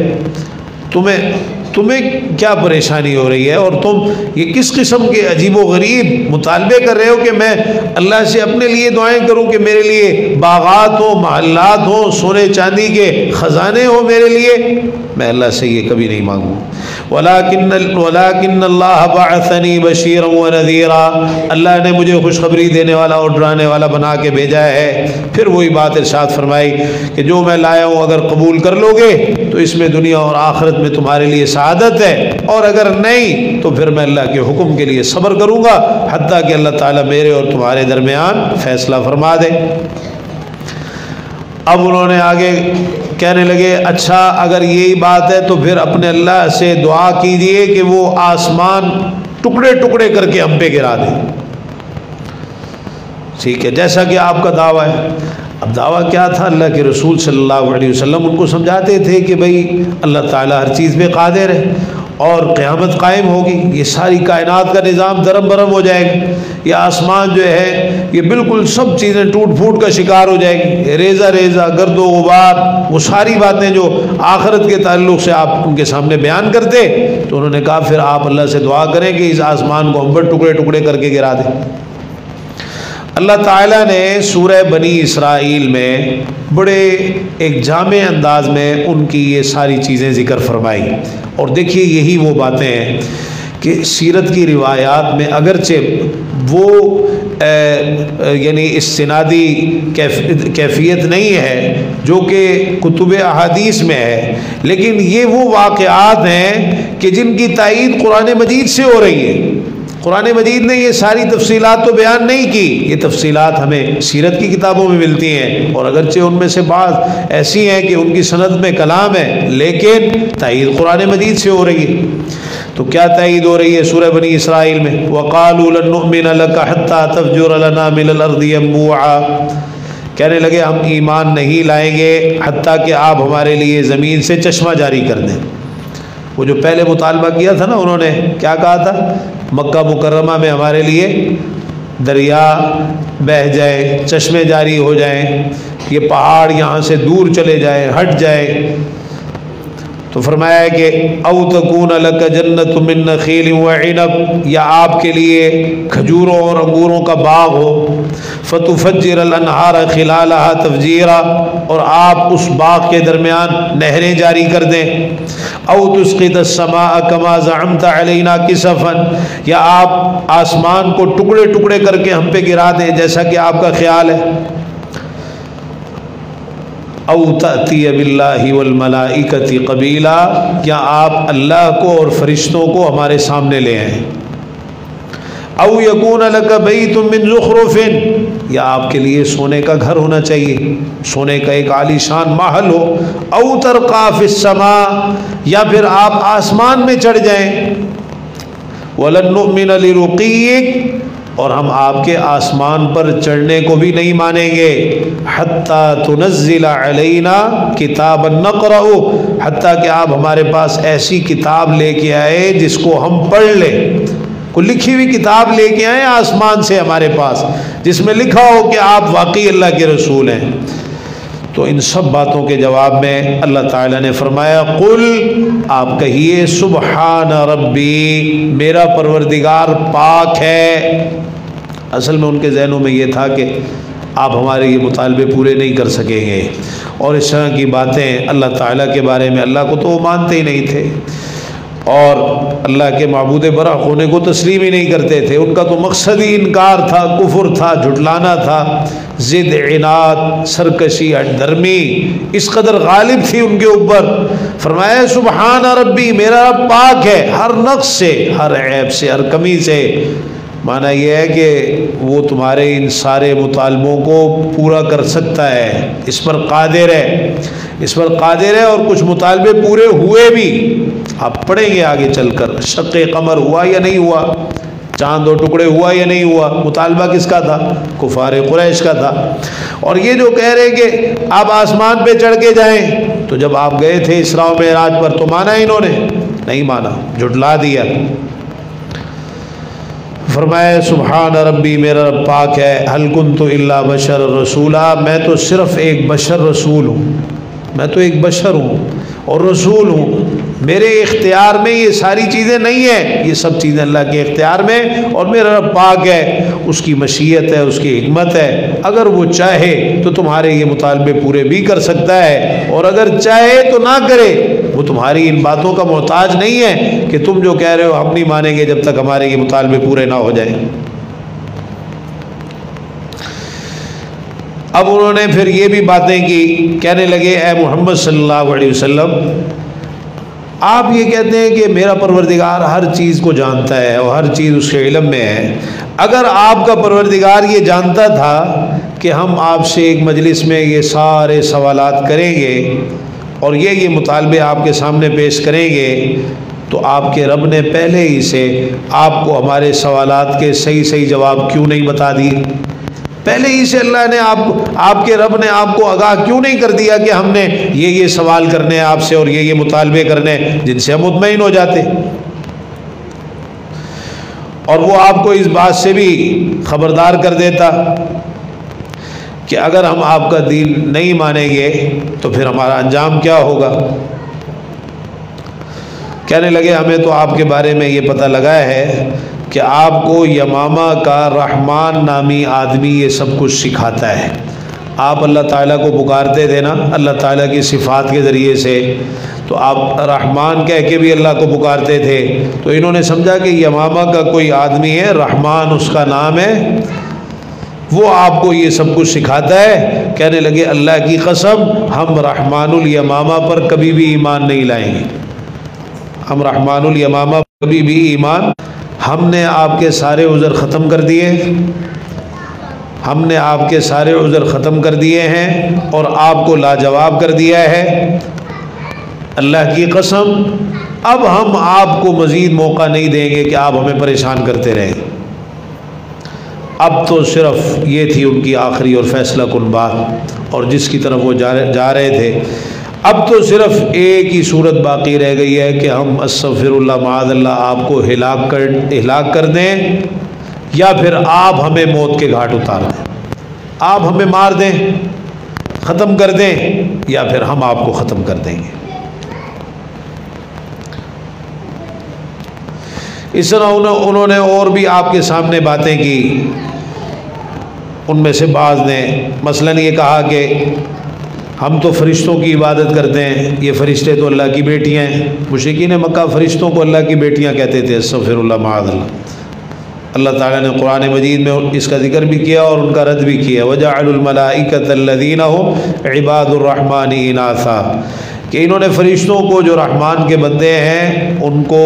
تمہیں کیا پریشانی ہو رہی ہے، اور تم یہ کس قسم کے عجیب و غریب مطالبے کر رہے ہو کہ میں اللہ سے اپنے لیے دعائیں کروں کہ میرے لیے باغات ہوں، محلات ہوں، سونے چاندی کے خزانے ہوں میرے لیے؟ میں اللہ سے یہ کبھی نہیں مانگوں۔ وَلَكِنَّ اللَّهَ بَعَثَنِي بَشِيرًا وَنَذِيرًا، اللہ نے مجھے خوشخبری دینے والا اور ڈرانے والا بنا کے بھیجا ہے۔ پھر وہی بات ارشاد فرمائی کہ جو میں لایا ہوں اگر قبول کر لو گے تو اس میں دنیا اور آخرت میں تمہارے لیے سعادت ہے، اور اگر نہیں تو پھر میں اللہ کے حکم کے لیے صبر کروں گا حتیٰ کہ اللہ تعالیٰ میرے اور تمہارے درمیان فیصلہ فرما دے۔ اب انہوں نے آگے کہنے لگے اچھا اگر یہی بات ہے تو پھر اپنے اللہ سے دعا کیجئے کہ وہ آسمان ٹکڑے ٹکڑے کر کے ہم پہ گرا دے۔ ٹھیک ہے، جیسا کہ آپ کا دعویٰ ہے۔ اب دعویٰ کیا تھا؟ اللہ کے رسول صلی اللہ علیہ وسلم ان کو سمجھاتے تھے کہ بھئی اللہ تعالیٰ ہر چیز پہ قادر ہے اور قیامت قائم ہوگی، یہ ساری کائنات کا نظام درم برم ہو جائے گا، یہ آسمان جو ہے یہ بالکل سب چیزیں ٹوٹ پھوٹ کا شکار ہو جائے گی، ریزہ ریزہ گرد و غبار، وہ ساری باتیں جو آخرت کے تعلق سے آپ ان کے سامنے بیان کرتے۔ تو انہوں نے کہا پھر آپ اللہ سے دعا کریں کہ اس آسمان کو ہم پر ٹکڑے ٹکڑے کر کے گرا دیں۔ اللہ تعالیٰ نے سورہ بنی اسرائیل میں بڑے ایک جامع انداز میں ان کی یہ ساری چیزیں ذکر فرمائی. اور دیکھیے یہی وہ باتیں ہیں کہ سیرت کی روایات میں اگرچہ وہ یعنی استنادی کیفیت نہیں ہے جو کہ کتب احادیث میں ہے، لیکن یہ وہ واقعات ہیں کہ جن کی تائید قرآن مجید سے ہو رہی ہے. قرآن مجید نے یہ ساری تفصیلات تو بیان نہیں کی، یہ تفصیلات ہمیں سیرت کی کتابوں میں ملتی ہیں، اور اگرچہ ان میں سے بعض ایسی ہیں کہ ان کی سند میں کلام ہے، لیکن تائید قرآن مجید سے ہو رہی ہے. تو کیا تائید ہو رہی ہے سورہ بنی اسرائیل میں؟ وَقَالُوا لَن نُؤْمِنَ لَكَ حَتَّى تَفْجُرَ لَنَا مِنَ الْأَرْضِ يَنبُوعًا، کہنے لگے ہم ایمان نہیں لائیں گے حتیٰ کہ آپ ہمارے لیے زمین سے چشمہ جاری کر دیں. وہ جو پہلے مطالبہ کیا تھا نا، انہوں نے کیا کہا تھا؟ مکہ مکرمہ میں ہمارے لیے دریا بہہ جائے، چشمے جاری ہو جائیں، یہ پہاڑ یہاں سے دور چلے جائیں، ہٹ جائے. تو فرمایا ہے کہ او تکون لک جنت من نخیل وعنب، یا آپ کے لیے کھجوروں اور انگوروں کا باغ ہو، فتفجر الانہار خلالها تفجیرا، اور آپ اس باغ کے درمیان نہریں جاری کر دیں. او تسقط السماء کما زعمت علینا کسفا، یا آپ آسمان کو ٹکڑے ٹکڑے کر کے ہم پہ گرا دیں جیسا کہ آپ کا خیال ہے. او تأتی باللہ والملائکۃ قبیلا، یا آپ اللہ کو اور فرشتوں کو ہمارے سامنے لے آئیں. او یکون لک بیت من زخرف، یا آپ کے لیے سونے کا گھر ہونا چاہیے، سونے کا ایک عالی شان محل ہو. او ترقی فی السماء، یا پھر آپ آسمان میں چڑھ جائیں. ولن نؤمن لرقیک، اور ہم آپ کے آسمان پر چڑھنے کو بھی نہیں مانیں گے. حتیٰ تنزل علینا کتابا نقرأ، حتیٰ کہ آپ ہمارے پاس ایسی کتاب لے کے آئے جس کو ہم پڑھ لیں. کوئی لکھی ہوئی کتاب لے کے آئے آسمان سے ہمارے پاس جس میں لکھا ہو کہ آپ واقعی اللہ کے رسول ہیں. تو ان سب باتوں کے جواب میں اللہ تعالیٰ نے فرمایا قل، آپ کہیے سبحان ربی، میرا پروردگار پاک ہے. اصل میں ان کے ذہنوں میں یہ تھا کہ آپ ہمارے یہ مطالبے پورے نہیں کر سکیں گے، اور اس طرح کی باتیں اللہ تعالیٰ کے بارے میں. اللہ کو تو وہ مانتے ہی نہیں تھے، اور اللہ کے معبود برحق ہونے کو تسلیم ہی نہیں کرتے تھے. ان کا تو مقصد ہی انکار تھا، کفر تھا، جھٹلانا تھا. ضد، عناد، سرکشی، ہٹدھرمی اس قدر غالب تھی ان کے اوپر. فرمایا سبحان ربی، میرا رب پاک ہے ہر نقص سے، ہر عیب سے، ہر کمی سے. معنی یہ ہے کہ وہ تمہارے ان سارے مطالبوں کو پورا کر سکتا ہے، اس پر قادر ہے، اس پر قادر ہے. اور کچھ مطالبے پورے ہوئے بھی، آپ پڑھیں گے آگے چل کر. شق قمر ہوا یا نہیں ہوا؟ چاند و ٹکڑے ہوا یا نہیں ہوا؟ مطالبہ کس کا تھا؟ کفار قریش کا تھا. اور یہ جو کہہ رہے کہ آپ آسمان پہ چڑھ کے جائیں، تو جب آپ گئے تھے اسراء و معراج پر تو مانا انہوں نے نہیں مانا، جھٹلا دیا. فرمایا سبحان ربی، میرا رب پاک ہے. هل كنت الا بشر رسولا، میں تو صرف ایک بشر رسول ہوں، میں تو ایک بشر ہوں اور رسول ہوں. میرے اختیار میں یہ ساری چیزیں نہیں ہیں، یہ سب چیزیں اللہ کے اختیار میں. اور میرا رب پاک ہے، اس کی مشیت ہے، اس کی حکمت ہے. اگر وہ چاہے تو تمہارے یہ مطالبے پورے بھی کر سکتا ہے، اور اگر چاہے تو نہ کرے. وہ تمہاری ان باتوں کا محتاج نہیں ہے کہ تم جو کہہ رہے ہو ہم نہیں مانیں گے جب تک ہمارے یہ مطالبے پورے نہ ہو جائیں. اب انہوں نے پھر یہ بھی باتیں کی، کہنے لگے اے محمد صلی اللہ علیہ وسلم، آپ یہ کہتے ہیں کہ میرا پروردگار ہر چیز کو جانتا ہے اور ہر چیز اس کے علم میں ہے. اگر آپ کا پروردگار یہ جانتا تھا کہ ہم آپ سے ایک مجلس میں یہ سارے سوالات کریں گے اور یہ مطالبے آپ کے سامنے پیش کریں گے، تو آپ کے رب نے پہلے ہی سے آپ کو ہمارے سوالات کے صحیح جواب کیوں نہیں بتا دیے؟ پہلے ہی سے اللہ نے آپ کے رب نے آپ کو آگاہ کیوں نہیں کر دیا کہ ہم نے یہ سوال کرنے ہیں آپ سے اور یہ مطالبے کرنے جن سے ہم مطمئن ہو جاتے؟ اور وہ آپ کو اس بات سے بھی خبردار کر دیتا کہ اگر ہم آپ کا دین نہیں مانیں گے تو پھر ہمارا انجام کیا ہوگا. کہنے لگے ہمیں تو آپ کے بارے میں یہ پتہ لگا ہے کہ آپ کو یمامہ کا رحمان نامی آدمی یہ سب کچھ سکھاتا ہے۔ آپ اللہ تعالیٰ کو پکارتے تھے نا اللہ تعالیٰ کی صفات کے ذریعے سے، تو آپ رحمان کہہ کے بھی اللہ کو پکارتے تھے، تو انہوں نے سمجھا کہ یمامہ کا کوئی آدمی ہے، رحمان اس کا نام ہے، وہ آپ کو یہ سب کچھ سکھاتا ہے۔ کہنے لگے اللہ کی قسم ہم رحمان الیمامہ پر کبھی بھی ایمان نہیں لائیں گے، ہم رحمان الیمامہ پر کبھی بھی ایمان، ہم نے آپ کے سارے عذر ختم کر دیے، ہم نے آپ کے سارے عذر ختم کر دیے ہیں اور آپ کو لاجواب کر دیا ہے، اللہ کی قسم اب ہم آپ کو مزید موقع نہیں دیں گے کہ آپ ہمیں پریشان کرتے رہیں۔ اب تو صرف یہ تھی ان کی آخری اور فیصلہ کن بات، اور جس کی طرف وہ جا رہے تھے، اب تو صرف ایک ہی صورت باقی رہ گئی ہے کہ ہم استغفر اللہ معاذ اللہ آپ کو ہلاک کر دیں، یا پھر آپ ہمیں موت کے گھاٹ اتار دیں، آپ ہمیں مار دیں، ختم کر دیں، یا پھر ہم آپ کو ختم کر دیں گے۔ اس طرح انہوں نے اور بھی آپ کے سامنے باتیں کی، ان میں سے بعض نے مثلاً یہ کہا کہ ہم تو فرشتوں کی عبادت کرتے ہیں، یہ فرشتے تو اللہ کی بیٹیاں ہیں۔ مشرکین مکہ فرشتوں کو اللہ کی بیٹیاں کہتے تھے، استغفر اللہ معاذ اللہ۔ اللہ تعالیٰ نے قرآن مجید میں اس کا ذکر بھی کیا اور ان کا رد بھی کیا، وَجَعَلُوا الْمَلَائِكَةَ الَّذِينَ هُمْ عِبَادُ الرَّحْمَنِ إِنَاثًا، کہ انہوں نے فرشتوں کو جو رحمان کے بندے ہیں ان کو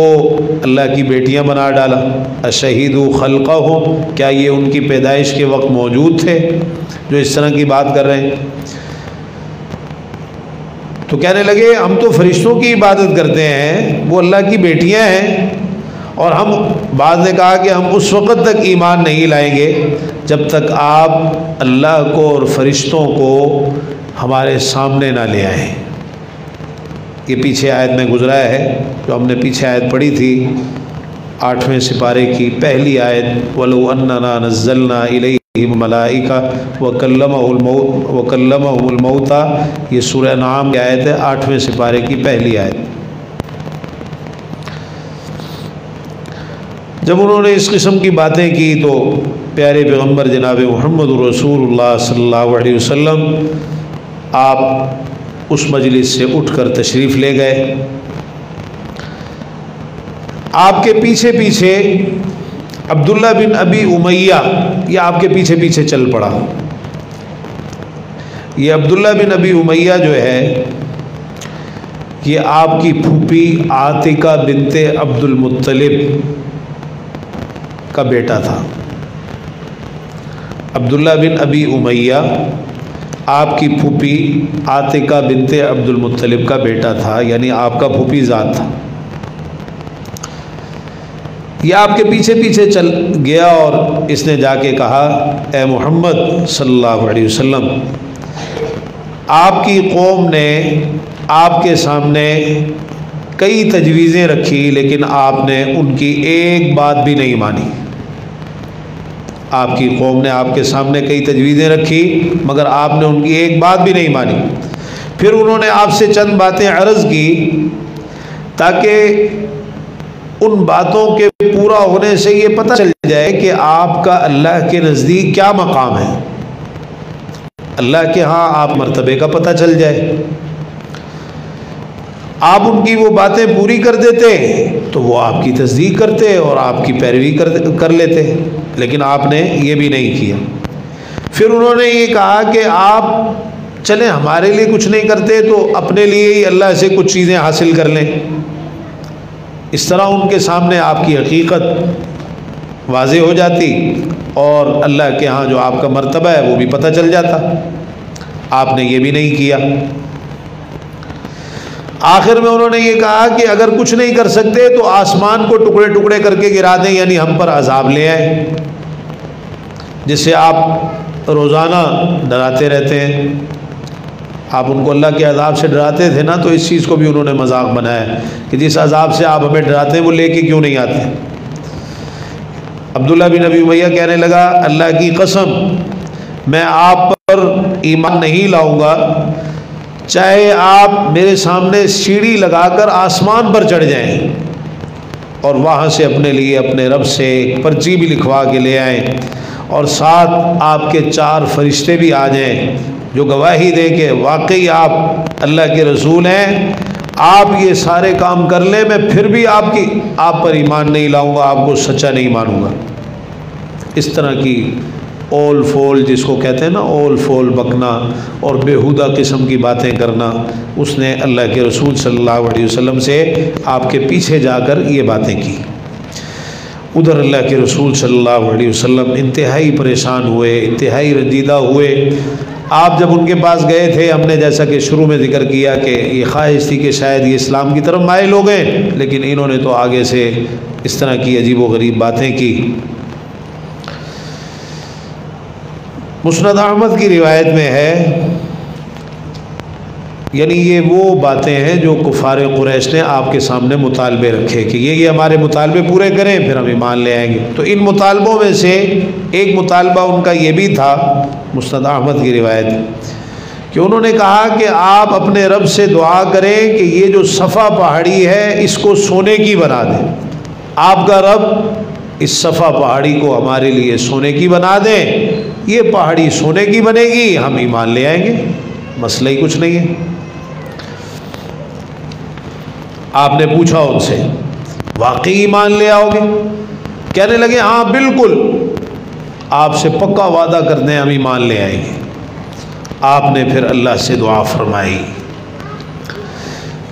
اللہ کی بیٹیاں بنا ڈالا۔ أَشَهِدُوا خَلْقَهُمْ، کیا یہ ان کی پیدائش کے وقت موجود تھے جو اس طرح کی بات کر رہے ہیں؟ تو کہنے لگے ہم تو فرشتوں کی عبادت کرتے ہیں، وہ اللہ کی بیٹیاں ہیں، اور ہم بعض نے کہا کہ ہم اس وقت تک ایمان نہیں لائیں گے جب تک آپ اللہ کو اور فرشتوں کو ہمارے سامنے نہ لے آئیں۔ یہ پیچھے آیت میں گزرا ہے، جو ہم نے پیچھے آیت پڑھی تھی 8ویں سپارے کی پہلی آیت، وَلَوْ أَنَّنَا نَزَّلْنَا إِلَيْهِمُ الْمَلَائِكَةَ وَكَلَّمَهُمُ الْمَوْتَى، یہ سورہ انعام کی آیت ہے، 8ویں سپارے کی پہلی آیت۔ جب انہوں نے اس قسم کی باتیں کی تو پیارے پیغمبر جناب محمد رسول اللہ صلی اللہ علیہ وسلم آپ اس مجلس سے اٹھ کر تشریف لے گئے۔ آپ کے پیچھے پیچھے عبداللہ بن ابی امیہ یہ آپ کے پیچھے پیچھے چل پڑا۔ یہ عبداللہ بن ابی امیہ جو ہے یہ آپ کی پھوپھی عاتکہ بنت عبد المطلب کا بیٹا تھا۔ عبداللہ بن ابی امیہ آپ کی پھوپھی عاتکہ بنت عبد المطلب کا بیٹا تھا، یعنی آپ کا پھوپھی ذات تھا۔ یہ آپ کے پیچھے پیچھے چل گیا اور اس نے جا کے کہا، اے محمد صلی اللہ علیہ وسلم، آپ کی قوم نے آپ کے سامنے کئی تجویزیں رکھی لیکن آپ نے ان کی ایک بات بھی نہیں مانی۔ آپ کی قوم نے آپ کے سامنے کئی تجویزیں رکھی مگر آپ نے ان کی ایک بات بھی نہیں مانی۔ پھر انہوں نے آپ سے چند باتیں عرض کی تاکہ ان باتوں کے پورا ہونے سے یہ پتہ چل جائے کہ آپ کا اللہ کے نزدیک کیا مقام ہے، اللہ کے ہاں آپ مرتبے کا پتہ چل جائے۔ آپ ان کی وہ باتیں پوری کر دیتے تو وہ آپ کی تصدیق کرتے اور آپ کی پیروی کر لیتے، لیکن آپ نے یہ بھی نہیں کیا۔ پھر انہوں نے یہ کہا کہ آپ چلیں ہمارے لیے کچھ نہیں کرتے تو اپنے لیے ہی اللہ سے کچھ چیزیں حاصل کر لیں۔ اس طرح ان کے سامنے آپ کی حقیقت واضح ہو جاتی اور اللہ کے ہاں جو آپ کا مرتبہ ہے وہ بھی پتہ چل جاتا۔ آپ نے یہ بھی نہیں کیا۔ آخر میں انہوں نے یہ کہا کہ اگر کچھ نہیں کر سکتے تو آسمان کو ٹکڑے ٹکڑے کر کے گرا دیں، یعنی ہم پر عذاب لے آئیں، جس سے آپ روزانہ ڈراتے رہتے ہیں۔ آپ ان کو اللہ کے عذاب سے ڈراتے تھے نا، تو اس چیز کو بھی انہوں نے مذاق بنایا کہ جس عذاب سے آپ ہمیں ڈراتے ہیں وہ لے کے کیوں نہیں آتے۔ عبداللہ بن ابی امیہ کہنے لگا، اللہ کی قسم میں آپ پر ایمان نہیں لاؤں گا چاہے آپ میرے سامنے سیڑھی لگا کر آسمان پر چڑھ جائیں اور وہاں سے اپنے لیے اپنے رب سے ایک پرچی بھی لکھوا کے لے آئیں، اور ساتھ آپ کے 4 فرشتے بھی آ جائیں جو گواہی دیں کہ واقعی آپ اللہ کے رسول ہیں، آپ یہ سارے کام کر لیں، میں پھر بھی آپ پر ایمان نہیں لاؤں گا، آپ کو سچا نہیں مانوں گا۔ اس طرح کی اول فول، جس کو کہتے ہیں نا اول فول بکنا اور بیہودہ قسم کی باتیں کرنا، اس نے اللہ کے رسول صلی اللہ علیہ وسلم سے آپ کے پیچھے جا کر یہ باتیں کی۔ ادھر اللہ کے رسول صلی اللہ علیہ وسلم انتہائی پریشان ہوئے، انتہائی رنجیدہ ہوئے۔ آپ جب ان کے پاس گئے تھے، ہم نے جیسا کہ شروع میں ذکر کیا کہ یہ خواہش تھی کہ شاید یہ اسلام کی طرف مائل ہو گئے، لیکن انہوں نے تو آگے سے اس طرح کی عجیب و غریب باتیں کی۔ مسند احمد کی روایت میں ہے، یعنی یہ وہ باتیں ہیں جو کفار قریش نے آپ کے سامنے مطالبے رکھے کہ یہ ہمارے مطالبے پورے کریں پھر ہم ایمان لے آئیں گے۔ تو ان مطالبوں میں سے ایک مطالبہ ان کا یہ بھی تھا، مسند احمد کی روایت، کہ انہوں نے کہا کہ آپ اپنے رب سے دعا کریں کہ یہ جو صفا پہاڑی ہے اس کو سونے کی بنا دیں، آپ کا رب اس صفا پہاڑی کو ہمارے لیے سونے کی بنا دیں، یہ پہاڑی سونے کی بنے گی، ہم ایمان لے آئیں گے، مسئلہ ہی کچھ نہیں ہے۔ آپ نے پوچھا ان سے واقعی ایمان لے آؤ گے؟ کہنے لگے ہاں بالکل، آپ سے پکا وعدہ کرتے ہیں ہم ایمان لے آئیں گے۔ آپ نے پھر اللہ سے دعا فرمائی۔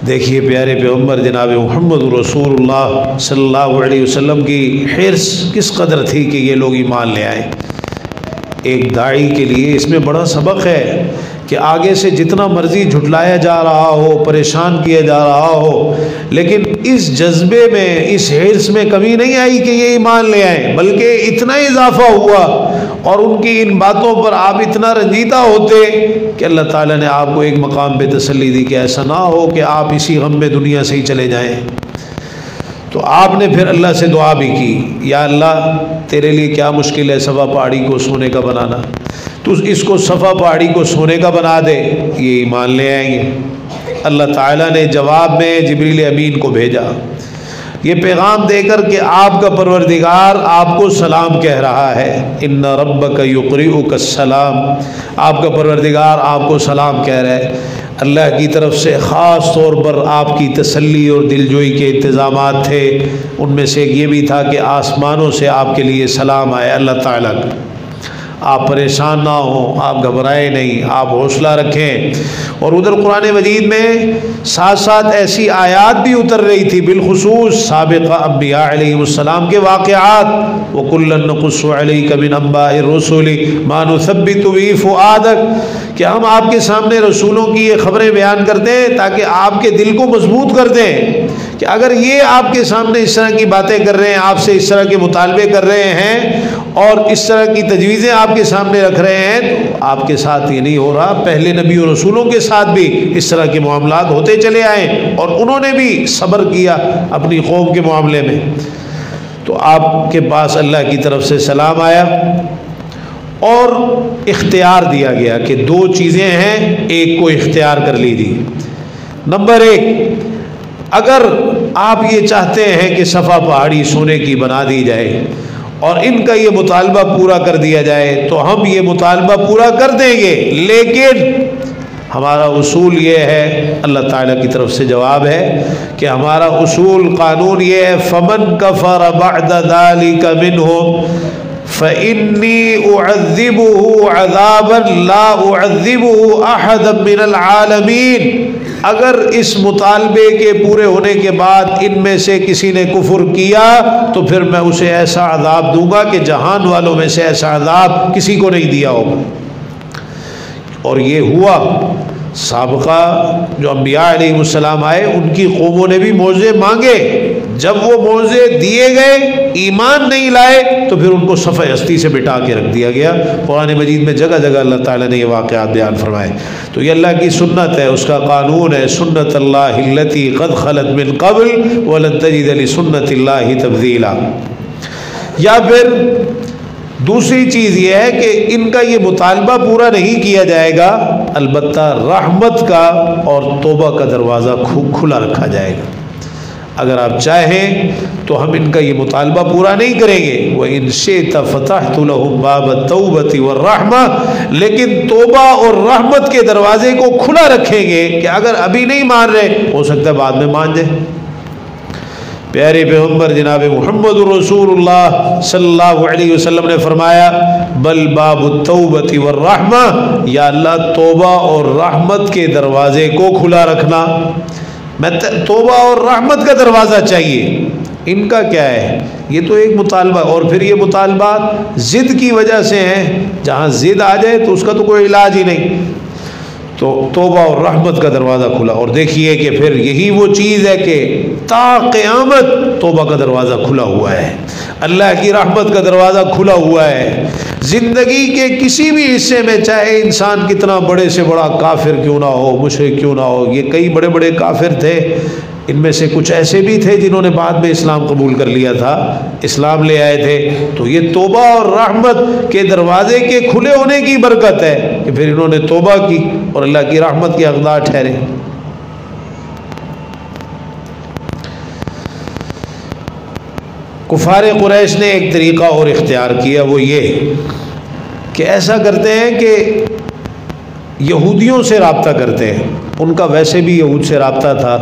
دیکھیے پیارے پیغمبر جناب محمد رسول اللہ صلی اللہ علیہ وسلم کی حرص کس قدر تھی کہ یہ لوگ ایمان لے آئیں۔ ایک داعی کے لیے اس میں بڑا سبق ہے کہ آگے سے جتنا مرضی جھٹلایا جا رہا ہو، پریشان کیا جا رہا ہو، لیکن اس جذبے میں، اس حرص میں کمی نہیں آئی کہ یہ ایمان لے آئیں، بلکہ اتنا اضافہ ہوا اور ان کی ان باتوں پر آپ اتنا رنجیدہ ہوتے کہ اللہ تعالیٰ نے آپ کو ایک مقام پہ تسلی دی کہ ایسا نہ ہو کہ آپ اسی غم میں دنیا سے ہی چلے جائیں۔ تو آپ نے پھر اللہ سے دعا بھی کی، یا اللہ تیرے لیے کیا مشکل ہے صفا پہاڑی کو سونے کا بنانا، تو اس کو صفا پہاڑی کو سونے کا بنا دے، یہ ایمان لے آئیں گے۔ اللہ تعالیٰ نے جواب میں جبریل امین کو بھیجا یہ پیغام دے کر کہ آپ کا پروردگار آپ کو سلام کہہ رہا ہے، ان ربک یقرئک السلام، آپ کا پروردگار آپ کو سلام کہہ رہا ہے۔ اللہ کی طرف سے خاص طور پر آپ کی تسلی اور دلجوئی کے انتظامات تھے، ان میں سے ایک یہ بھی تھا کہ آسمانوں سے آپ کے لیے سلام آئے اللہ تعالیٰ کا۔ آپ پریشان نہ ہوں، آپ گھبرائیں نہیں، آپ حوصلہ رکھیں۔ اور ادھر قرآن مجید میں ساتھ ساتھ ایسی آیات بھی اتر رہی تھی، بالخصوص سابقہ انبیاء علیہ السلام کے واقعات، وَكُلًّا نَقُصُّ عَلَيْكَ مِنْ أَنْبَاءِ الرُّسُلِ مَا نُثَبِّتُ بِهِ فُؤَادَكَ، کہ ہم آپ کے سامنے رسولوں کی یہ خبریں بیان کرتے ہیں تاکہ آپ کے دل کو مضبوط کر دیں کہ اگر یہ آپ کے سامنے اس طرح کی باتیں کر رہے ہیں، آپ سے اس طرح کے مطالبے کر رہے ہیں اور اس طرح کی تجویزیں آپ کے سامنے رکھ رہے ہیں، تو آپ کے ساتھ یہ نہیں ہو رہا، پہلے نبی اور رسولوں کے ساتھ بھی اس طرح کے معاملات ہوتے چلے آئے اور انہوں نے بھی صبر کیا اپنی قوم کے معاملے میں۔ تو آپ کے پاس اللہ کی طرف سے سلام آیا اور اختیار دیا گیا کہ 2 چیزیں ہیں، ایک کو اختیار کر لیجیے۔ نمبر 1، اگر آپ یہ چاہتے ہیں کہ صفا پہاڑی سونے کی بنا دی جائے اور ان کا یہ مطالبہ پورا کر دیا جائے تو ہم یہ مطالبہ پورا کر دیں گے، لیکن ہمارا اصول یہ ہے، اللہ تعالیٰ کی طرف سے جواب ہے کہ ہمارا اصول قانون یہ ہے، فَمَنْ كَفَرَ بَعْدَ ذَلِكَ مِنْهُمْ فَإِنِّي أُعَذِّبُهُ عَذَابًا لَا أُعَذِّبُهُ أَحَدًا مِنَ الْعَالَمِينَ، اگر اس مطالبے کے پورے ہونے کے بعد ان میں سے کسی نے کفر کیا تو پھر میں اسے ایسا عذاب دوں گا کہ جہان والوں میں سے ایسا عذاب کسی کو نہیں دیا ہوگا۔ اور یہ ہوا، سابقہ جو انبیاء علیہ السلام آئے ان کی قوموں نے بھی معجزے مانگے، جب وہ معجزے دیے گئے ایمان نہیں لائے تو پھر ان کو صفحہ ہستی سے بٹا کے رکھ دیا گیا۔ قرآن مجید میں جگہ جگہ اللہ تعالیٰ نے یہ واقعات بیان فرمائے۔ تو یہ اللہ کی سنت ہے، اس کا قانون ہے، سنت اللہ التی قد خلت من قبل ولن تجد لسنت اللہ تبدیلا۔ یا پھر دوسری چیز یہ ہے کہ ان کا یہ مطالبہ پورا نہیں کیا جائے گا، البتہ رحمت کا اور توبہ کا دروازہ کھلا رکھا جائے گا۔ اگر آپ چاہیں تو ہم ان کا یہ مطالبہ پورا نہیں کریں گے، وَإِن شِئْتَ فَتَحْتُ لَهُمْ بَابَ التَّوْبَةِ وَالرَّحْمَةِ، لیکن توبہ اور رحمت کے دروازے کو کھلا رکھیں گے کہ اگر ابھی نہیں مان رہے ہو سکتا ہے بعد میں مان جائے۔ پیارے پیغمبر جناب محمد رسول اللہ صلی اللہ علیہ وسلم نے فرمایا بل باب التوبۃ والرحمہ، یا اللہ توبہ اور رحمت کے دروازے کو کھلا رکھنا۔ میں توبہ اور رحمت کا دروازہ چاہیے، ان کا کیا ہے؟ یہ تو ایک مطالبہ، اور پھر یہ مطالبات ضد کی وجہ سے ہیں، جہاں ضد آ جائے تو اس کا تو کوئی علاج ہی نہیں۔ تو توبہ اور رحمت کا دروازہ کھلا، اور دیکھیے کہ پھر یہی وہ چیز ہے کہ تا قیامت توبہ کا دروازہ کھلا ہوا ہے، اللہ کی رحمت کا دروازہ کھلا ہوا ہے۔ زندگی کے کسی بھی حصے میں چاہے انسان کتنا بڑے سے بڑا کافر کیوں نہ ہو، مشرک کیوں نہ ہو، یہ کئی بڑے بڑے کافر تھے، ان میں سے کچھ ایسے بھی تھے جنہوں نے بعد میں اسلام قبول کر لیا تھا، اسلام لے آئے تھے، تو یہ توبہ اور رحمت کے دروازے کے کھلے ہونے کی برکت ہے کہ پھر انہوں نے توبہ کی اور اللہ کی رحمت کے حقدار ٹھہرے۔ کفار قریش نے ایک طریقہ اور اختیار کیا، وہ یہ کہ ایسا کرتے ہیں کہ یہودیوں سے رابطہ کرتے ہیں، ان کا ویسے بھی یہود سے رابطہ تھا،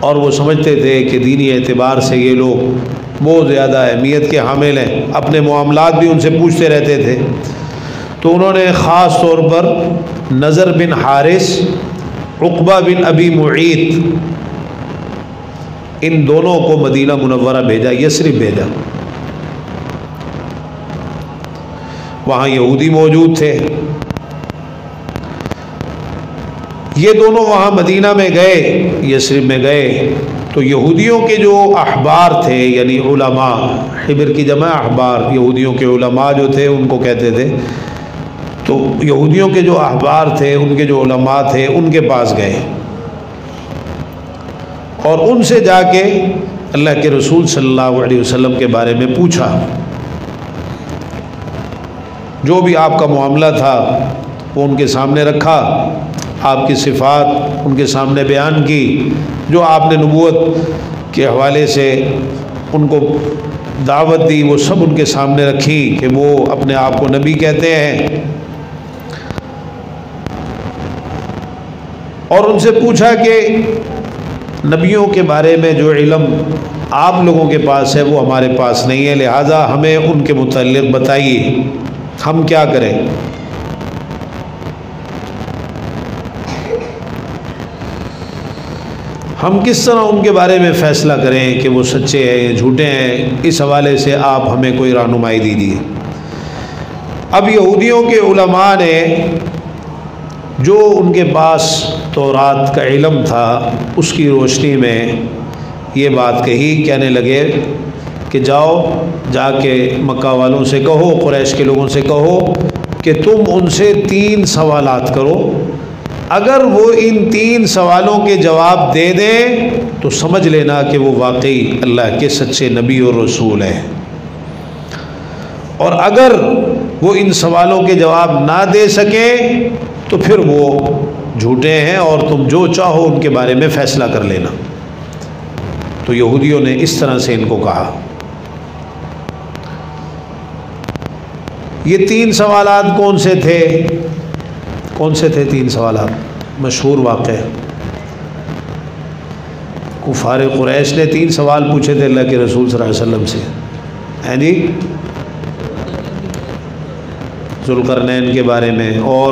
اور وہ سمجھتے تھے کہ دینی اعتبار سے یہ لوگ بہت زیادہ اہمیت کے حامل ہیں، اپنے معاملات بھی ان سے پوچھتے رہتے تھے۔ تو انہوں نے خاص طور پر نضر بن حارث، عقبہ بن ابی معیط، ان دونوں کو مدینہ منورہ بھیجا، یثرب بھیجا۔ وہاں یہودی موجود تھے، یہ دونوں وہاں مدینہ میں گئے، یثرب میں گئے، تو یہودیوں کے جو احبار تھے، یعنی علماء، حبر کی جمع احبار، یہودیوں کے علماء جو تھے ان کو کہتے تھے، تو یہودیوں کے جو احبار تھے، ان کے جو علماء تھے، ان کے پاس گئے اور ان سے جا کے اللہ کے رسول صلی اللہ علیہ وسلم کے بارے میں پوچھا، جو بھی آپ کا معاملہ تھا وہ ان کے سامنے رکھا، آپ کی صفات ان کے سامنے بیان کی، جو آپ نے نبوت کے حوالے سے ان کو دعوت دی وہ سب ان کے سامنے رکھی کہ وہ اپنے آپ کو نبی کہتے ہیں، اور ان سے پوچھا کہ نبیوں کے بارے میں جو علم آپ لوگوں کے پاس ہے وہ ہمارے پاس نہیں ہے، لہٰذا ہمیں ان کے متعلق بتائیے، ہم کیا کریں؟ ہم کس طرح ان کے بارے میں فیصلہ کریں کہ وہ سچے ہیں یا جھوٹے ہیں؟ اس حوالے سے آپ ہمیں کوئی رہنمائی دیجیے۔ اب یہودیوں کے علماء نے جو ان کے پاس تورات کا علم تھا اس کی روشنی میں یہ بات کہی، کہنے لگے کہ جاؤ جا کے مکہ والوں سے کہو، قریش کے لوگوں سے کہو کہ تم ان سے 3 سوالات کرو، اگر وہ ان 3 سوالوں کے جواب دے دیں تو سمجھ لینا کہ وہ واقعی اللہ کے سچے نبی اور رسول ہیں، اور اگر وہ ان سوالوں کے جواب نہ دے سکیں تو پھر وہ جھوٹے ہیں اور تم جو چاہو ان کے بارے میں فیصلہ کر لینا۔ تو یہودیوں نے اس طرح سے ان کو کہا۔ یہ 3 سوالات کون سے تھے؟ کون سے تھے 3 سوالات؟ مشہور واقع، کفار قریش نے 3 سوال پوچھے تھے اللہ کے رسول صلی اللہ علیہ وسلم سے، ہیں جی، ذوالقرنین کے بارے میں، اور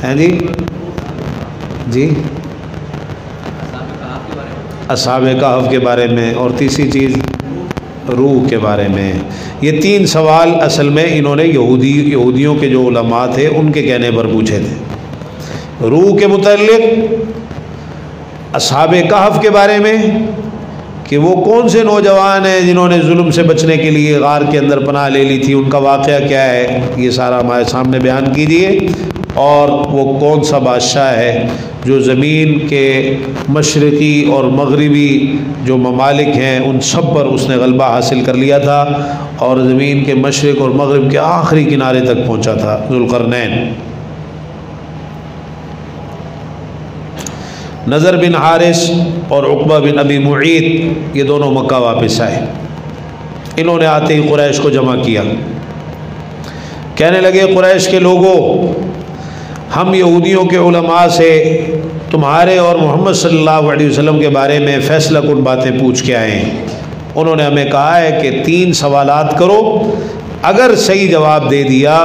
ہیں جی اصحاب کہف کے بارے میں، اور تیسری چیز روح کے بارے میں۔ یہ 3 سوال اصل میں انہوں نے یہودیوں کے جو علماء تھے ان کے کہنے پر پوچھے تھے۔ روح کے متعلق اصحاب کہف کے بارے میں کہ وہ کون سے نوجوان ہیں جنہوں نے ظلم سے بچنے کے لیے غار کے اندر پناہ لے لی تھی، ان کا واقعہ کیا ہے، یہ سارا ہمارے سامنے بیان کیجیے، اور وہ کون سا بادشاہ ہے جو زمین کے مشرقی اور مغربی جو ممالک ہیں ان سب پر اس نے غلبہ حاصل کر لیا تھا اور زمین کے مشرق اور مغرب کے آخری کنارے تک پہنچا تھا، ذوالقرنین۔ نضر بن حارث اور عقبہ بن ابی معیط یہ دونوں مکہ واپس آئے۔ انہوں نے آتے ہی قریش کو جمع کیا، کہنے لگے قریش کے لوگوں، ہم یہودیوں کے علماء سے تمہارے اور محمد صلی اللہ علیہ وسلم کے بارے میں فیصلہ کن باتیں پوچھ کے آئے ہیں۔ انہوں نے ہمیں کہا ہے کہ 3 سوالات کرو، اگر صحیح جواب دے دیا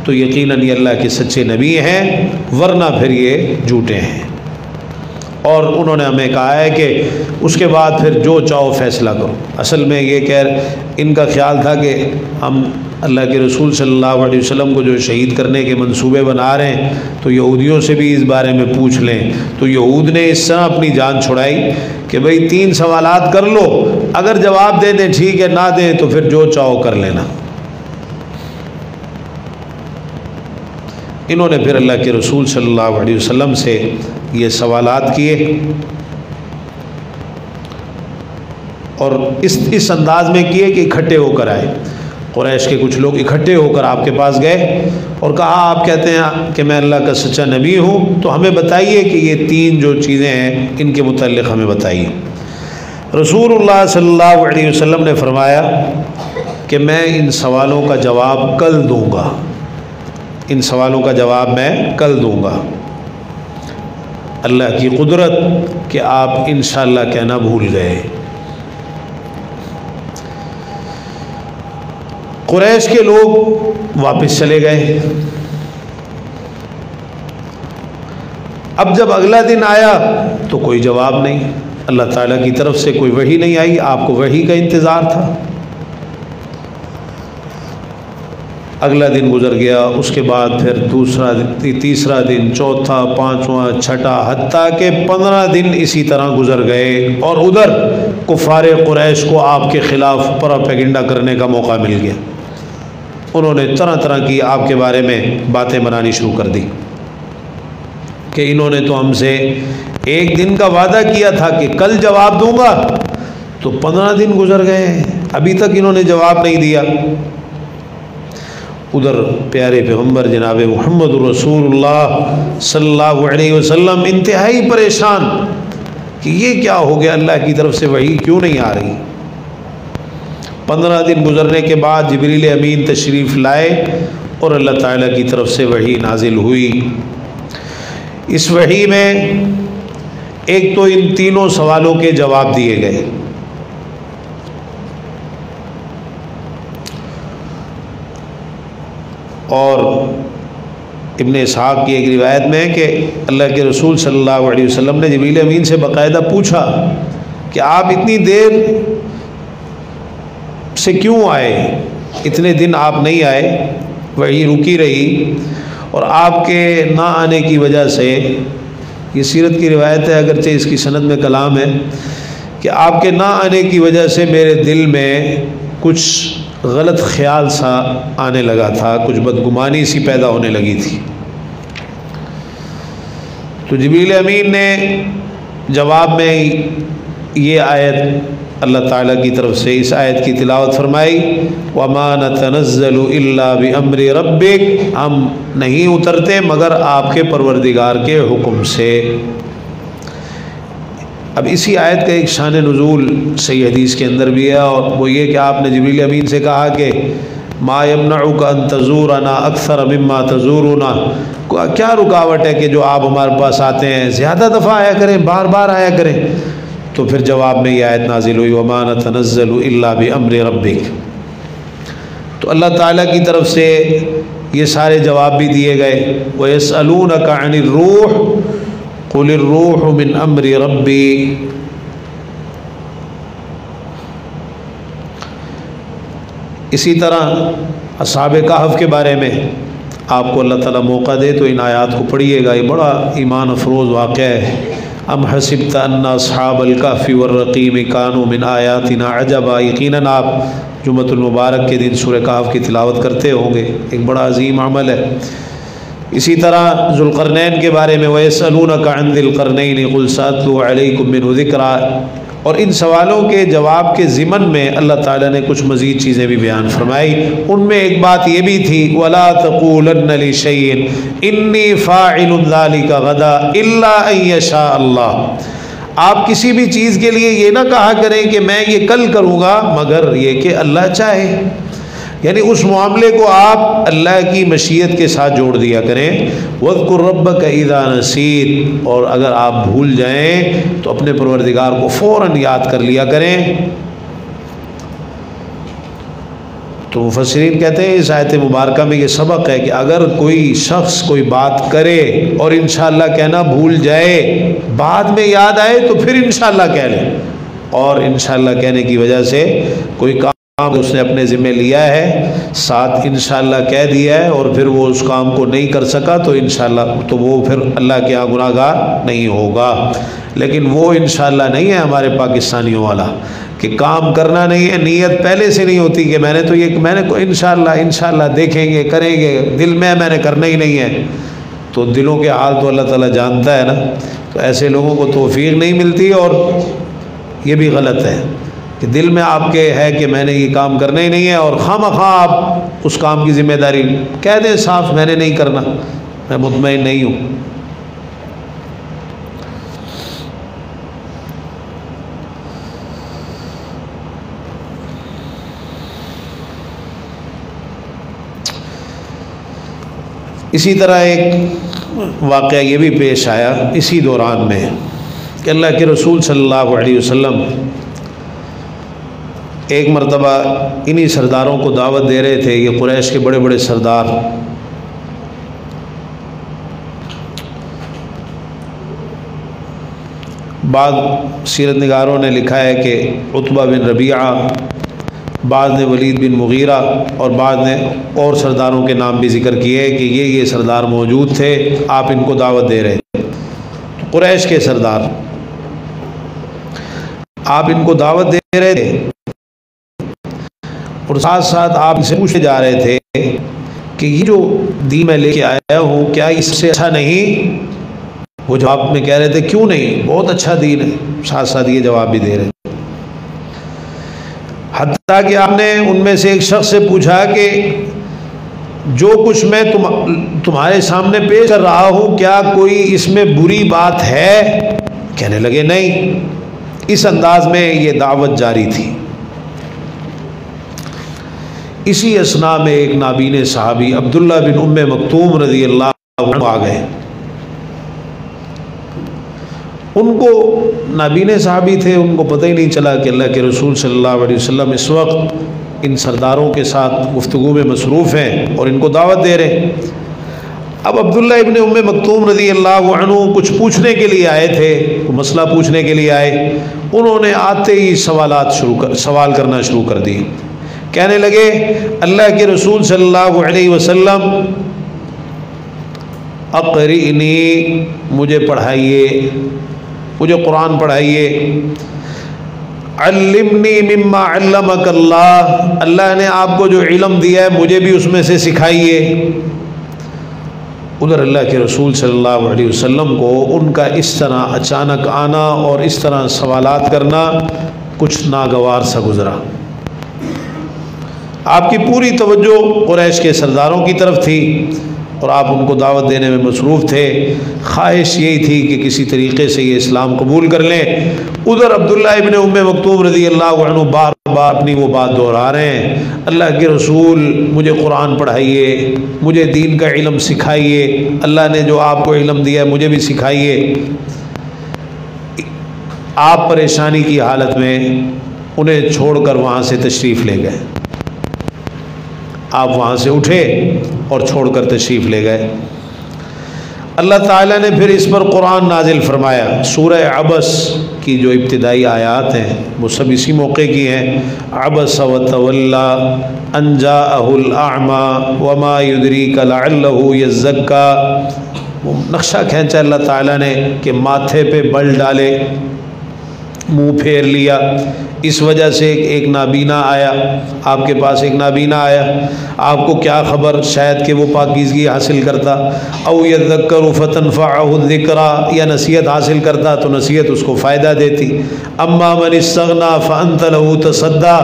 تو یقیناً یہ اللہ کے سچے نبی ہیں، ورنہ پھر یہ جھوٹے ہیں۔ اور انہوں نے ہمیں کہا ہے کہ اس کے بعد پھر جو چاہو فیصلہ کرو۔ اصل میں یہ ان کا خیال تھا کہ ہم اللہ کے رسول صلی اللہ علیہ وسلم کو جو شہید کرنے کے منصوبے بنا رہے ہیں تو یہودیوں سے بھی اس بارے میں پوچھ لیں۔ تو یہود نے اس طرح اپنی جان چھڑائی کہ بھئی 3 سوالات کر لو، اگر جواب دے دیں ٹھیک ہے، نہ دیں تو پھر جو چاہو کر لینا۔ انہوں نے پھر اللہ کے رسول صلی اللہ علیہ وسلم سے یہ سوالات کیے، اور اس انداز میں کیے کہ اکٹھے ہو کر آئے۔ قریش کے کچھ لوگ اکٹھے ہو کر آپ کے پاس گئے اور کہا آپ کہتے ہیں کہ میں اللہ کا سچا نبی ہوں، تو ہمیں بتائیے کہ یہ 3 جو چیزیں ہیں ان کے متعلق ہمیں بتائیے۔ رسول اللہ صلی اللہ علیہ وسلم نے فرمایا کہ میں ان سوالوں کا جواب کل دوں گا، ان سوالوں کا جواب میں کل دوں گا۔ اللہ کی قدرت کہ آپ انشاءاللہ کہنا بھول گئے۔ قریش کے لوگ واپس چلے گئے۔ اب جب اگلا دن آیا تو کوئی جواب نہیں، اللہ تعالیٰ کی طرف سے کوئی وحی نہیں آئی، آپ کو وحی کا انتظار تھا۔ اگلا دن گزر گیا، اس کے بعد پھر تیسرا دن، چوتھا، پانچواں، چھٹا، حتیٰ کہ 15 دن اسی طرح گزر گئے، اور ادھر کفار قریش کو آپ کے خلاف پروپیگنڈا کرنے کا موقع مل گیا۔ انہوں نے طرح طرح کی آپ کے بارے میں باتیں بنانی شروع کر دی کہ انہوں نے تو ہم سے ایک دن کا وعدہ کیا تھا کہ کل جواب دوں گا، تو 15 دن گزر گئے، ابھی تک انہوں نے جواب نہیں دیا۔ ادھر پیارے پیغمبر جناب محمد رسول اللہ صلی اللہ علیہ وسلم انتہائی پریشان کہ یہ کیا ہو گیا، اللہ کی طرف سے وحی کیوں نہیں آ رہی۔ 15 دن گزرنے کے بعد جبریل امین تشریف لائے اور اللہ تعالیٰ کی طرف سے وحی نازل ہوئی۔ اس وحی میں ایک تو ان 3 سوالوں کے جواب دیے گئے، اور ابن اسحاق کی ایک روایت میں ہے کہ اللہ کے رسول صلی اللہ علیہ وسلم نے جبریل امین سے باقاعدہ پوچھا کہ آپ اتنی دیر سے کیوں آئے، اتنے دن آپ نہیں آئے، وحی رکی رہی، اور آپ کے نہ آنے کی وجہ سے، یہ سیرت کی روایت ہے اگرچہ اس کی سند میں کلام ہے، کہ آپ کے نہ آنے کی وجہ سے میرے دل میں کچھ غلط خیال سا آنے لگا تھا، کچھ بدگمانی سی پیدا ہونے لگی تھی۔ تو جبریل امین نے جواب میں یہ آیت اللہ تعالیٰ کی طرف سے اس آیت کی تلاوت فرمائی، وَمَا نَتَنَزَّلُ إِلَّا بِأَمْرِ رَبِّكَ، ہم نہیں اترتے مگر آپ کے پروردگار کے حکم سے۔ اب اسی آیت کا ایک شان نزول صحیح حدیث کے اندر بھی ہے، اور وہ یہ کہ آپ نے جبریل امین سے کہا کہ ما یمنعک ان تزورنا اکثر مما تزورنا، کیا رکاوٹ ہے کہ جو آپ ہمارے پاس آتے ہیں زیادہ دفعہ آیا کریں، بار بار آیا کریں۔ تو پھر جواب میں یہ آیت نازل ہوئی، وما نتنزل الا بامر ربک۔ تو اللہ تعالیٰ کی طرف سے یہ سارے جواب بھی دیے گئے، ویسألونک عن الروح قل الروح من امر ربی۔ اسی طرح اصحاب کہف کے بارے میں آپ کو اللہ تعالیٰ موقع دے تو ان آیات کو پڑھیے گا، یہ بڑا ایمان افروز واقعہ ہے۔ ام حسبت ان اصحاب الکہف والرقیم کانوا من آیاتنا عجبا، یقیناً آپ جمعۃ المبارک کے دن سورہ کہف کی تلاوت کرتے ہوں گے، ایک بڑا عظیم عمل ہے۔ اسی طرح ذوالقرنین کے بارے میں وَيَسْأَلُونَكَ عَنْ ذِي الْقَرْنَيْنِ قُلْ سَأَتْلُو عَلَيْكُم مِّنْهُ ذِكْرًا، اور ان سوالوں کے جواب کے ضمن میں اللہ تعالیٰ نے کچھ مزید چیزیں بھی بیان فرمائی۔ ان میں ایک بات یہ بھی تھی وَلَا تَقُولَنَّ لِشَيْءٍ إِنِّي فَاعِلٌ ذَلِكَ غَدًا إِلَّا أَن يَشَاءَ اللَّهُ، آپ کسی بھی چیز کے لیے یہ نہ کہا کریں کہ میں یہ کل کروں گا مگر یہ کہ اللہ چاہے، یعنی اس معاملے کو آپ اللہ کی مشیت کے ساتھ جوڑ دیا کریں۔ وَاذْكُرْ رَبَّكَ إِذَا نَسِيتَ، اور اگر آپ بھول جائیں تو اپنے پروردگار کو فوراً یاد کر لیا کریں۔ تو مفسرین کہتے ہیں اس آیت مبارکہ میں یہ سبق ہے کہ اگر کوئی شخص کوئی بات کرے اور انشاءاللہ کہنا بھول جائے، بعد میں یاد آئے تو پھر انشاءاللہ کہہ لیں، اور انشاءاللہ کہنے کی وجہ سے کوئی کام اس نے اپنے ذمہ لیا ہے، ساتھ انشاءاللہ کہہ دیا ہے اور پھر وہ اس کام کو نہیں کر سکا تو انشاءاللہ تو وہ پھر اللہ کے یہاں گناہ گار نہیں ہوگا۔ لیکن وہ انشاءاللہ نہیں ہے ہمارے پاکستانیوں والا کہ کام کرنا نہیں ہے، نیت پہلے سے نہیں ہوتی کہ میں نے انشاءاللہ دیکھیں گے کریں گے، دل میں نے کرنا ہی نہیں ہے۔ تو دلوں کے حال تو اللہ تعالیٰ جانتا ہے نا، تو ایسے لوگوں کو توفیق نہیں ملتی، اور یہ بھی غلط ہے کہ دل میں آپ کے ہے کہ میں نے یہ کام کرنا ہی نہیں ہے اور خواہ آپ اس کام کی ذمہ داری کہہ دیں صاف میں نے نہیں کرنا، میں مطمئن نہیں ہوں۔ اسی طرح ایک واقعہ یہ بھی پیش آیا اسی دوران میں کہ اللہ کے رسول صلی اللہ علیہ وسلم ایک مرتبہ انہی سرداروں کو دعوت دے رہے تھے، یہ قریش کے بڑے بڑے سردار۔ بعض سیرت نگاروں نے لکھا ہے کہ عتبہ بن ربیعہ، بعض نے ولید بن مغیرہ، اور بعض نے اور سرداروں کے نام بھی ذکر کیے کہ یہ سردار موجود تھے، آپ ان کو دعوت دے رہے تھے۔ قریش کے سردار آپ ان کو دعوت دے رہے تھے اور ساتھ ساتھ آپ سے پوچھے جا رہے تھے کہ یہ جو دین میں لے کے آیا ہوں کیا اس سے اچھا نہیں؟ وہ جواب میں کہہ رہے تھے کیوں نہیں، بہت اچھا دین ہے، ساتھ ساتھ یہ جواب بھی دے رہے تھے۔ حتیٰ کہ آپ نے ان میں سے ایک شخص سے پوچھا کہ جو کچھ میں تمہارے سامنے پیش کر رہا ہوں کیا کوئی اس میں بری بات ہے؟ کہنے لگے نہیں۔ اس انداز میں یہ دعوت جاری تھی۔ اسی اثناء میں ایک نابین صحابی عبداللہ بن ام مکتوم رضی اللہ عنہ آ گئے۔ ان کو نابین صحابی تھے، ان کو پتہ ہی نہیں چلا کہ اللہ کے رسول صلی اللہ علیہ وسلم اس وقت ان سرداروں کے ساتھ گفتگو میں مصروف ہیں اور ان کو دعوت دے رہے ہیں۔ اب عبداللہ ابن ام مکتوم رضی اللہ عنہ کچھ پوچھنے کے لیے آئے تھے، مسئلہ پوچھنے کے لیے آئے۔ انہوں نے آتے ہی سوال کرنا شروع کر دی، کہنے لگے اللہ کے رسول صلی اللہ علیہ وسلم اقرئنی، مجھے پڑھائیے، مجھے قرآن پڑھائیے، علمنی مما علمک اللہ، اللہ نے آپ کو جو علم دیا ہے مجھے بھی اس میں سے سکھائیے۔ ادھر اللہ کے رسول صلی اللہ علیہ وسلم کو ان کا اس طرح اچانک آنا اور اس طرح سوالات کرنا کچھ ناگوار سا گزرا۔ آپ کی پوری توجہ قریش کے سرداروں کی طرف تھی اور آپ ان کو دعوت دینے میں مصروف تھے، خواہش یہی تھی کہ کسی طریقے سے یہ اسلام قبول کر لیں۔ ادھر عبداللہ ابن ام مکتوم رضی اللہ عنہ بار بار اپنی وہ بات دہرا رہے ہیں، اللہ کے رسول مجھے قرآن پڑھائیے، مجھے دین کا علم سکھائیے، اللہ نے جو آپ کو علم دیا ہے مجھے بھی سکھائیے۔ آپ پریشانی کی حالت میں انہیں چھوڑ کر وہاں سے تشریف لے گئے۔ آپ وہاں سے اٹھے اور چھوڑ کر تشریف لے گئے۔ اللہ تعالیٰ نے پھر اس پر قرآن نازل فرمایا۔ سورہ عبس کی جو ابتدائی آیات ہیں وہ سب اسی موقع کی ہیں۔ عبس وتولی ان جاءہ الاعمی وما یدریک لعلہ یزکا، وہ نقشہ کھینچا اللہ تعالیٰ نے کہ ماتھے پہ بل ڈالے منہ پھیر لیا، اس وجہ سے ایک نابینا آیا آپ کے پاس، ایک نابینا آیا، آپ کو کیا خبر، شاید کہ وہ پاکیزگی حاصل کرتا، او یذکر فتنفعہ الذکریٰ، یا نصیحت حاصل کرتا تو نصیحت اس کو فائدہ دیتی۔ اما من استغنی فانت لہ تصدی،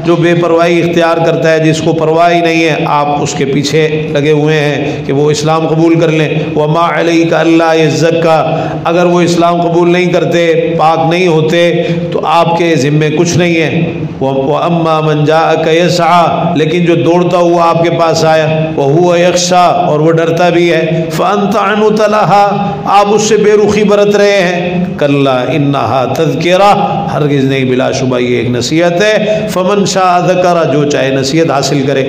جو بے پرواہی اختیار کرتا ہے، جس کو پرواہ ہی نہیں ہے، آپ اس کے پیچھے لگے ہوئے ہیں کہ وہ اسلام قبول کر لیں۔ وما علیک الا یزکی، اگر وہ اسلام قبول نہیں کرتے، پاک نہیں ہوتے، تو آپ کے ذمے کچھ نہیں ہے۔ وَأَمَّا مَنْ جَاءَكَ يَسْعَىٰ، لیکن جو دوڑتا ہوا آپ کے پاس آیا، وَهُوَ يَخْشَىٰ، اور وہ ڈرتا بھی ہے، فَأَنْتَ عَنْهُ تَلَهَا، آپ اس سے بے رخی برت رہے ہیں۔ كَلَّا إِنَّهَا تَذْكِرَةٌ، ہرگز نہیں، بلا شبہ یہ ایک نصیحت ہے۔ فَمَنْ شَاءَ ذَكَرَ، جو چاہے نصیحت حاصل کرے۔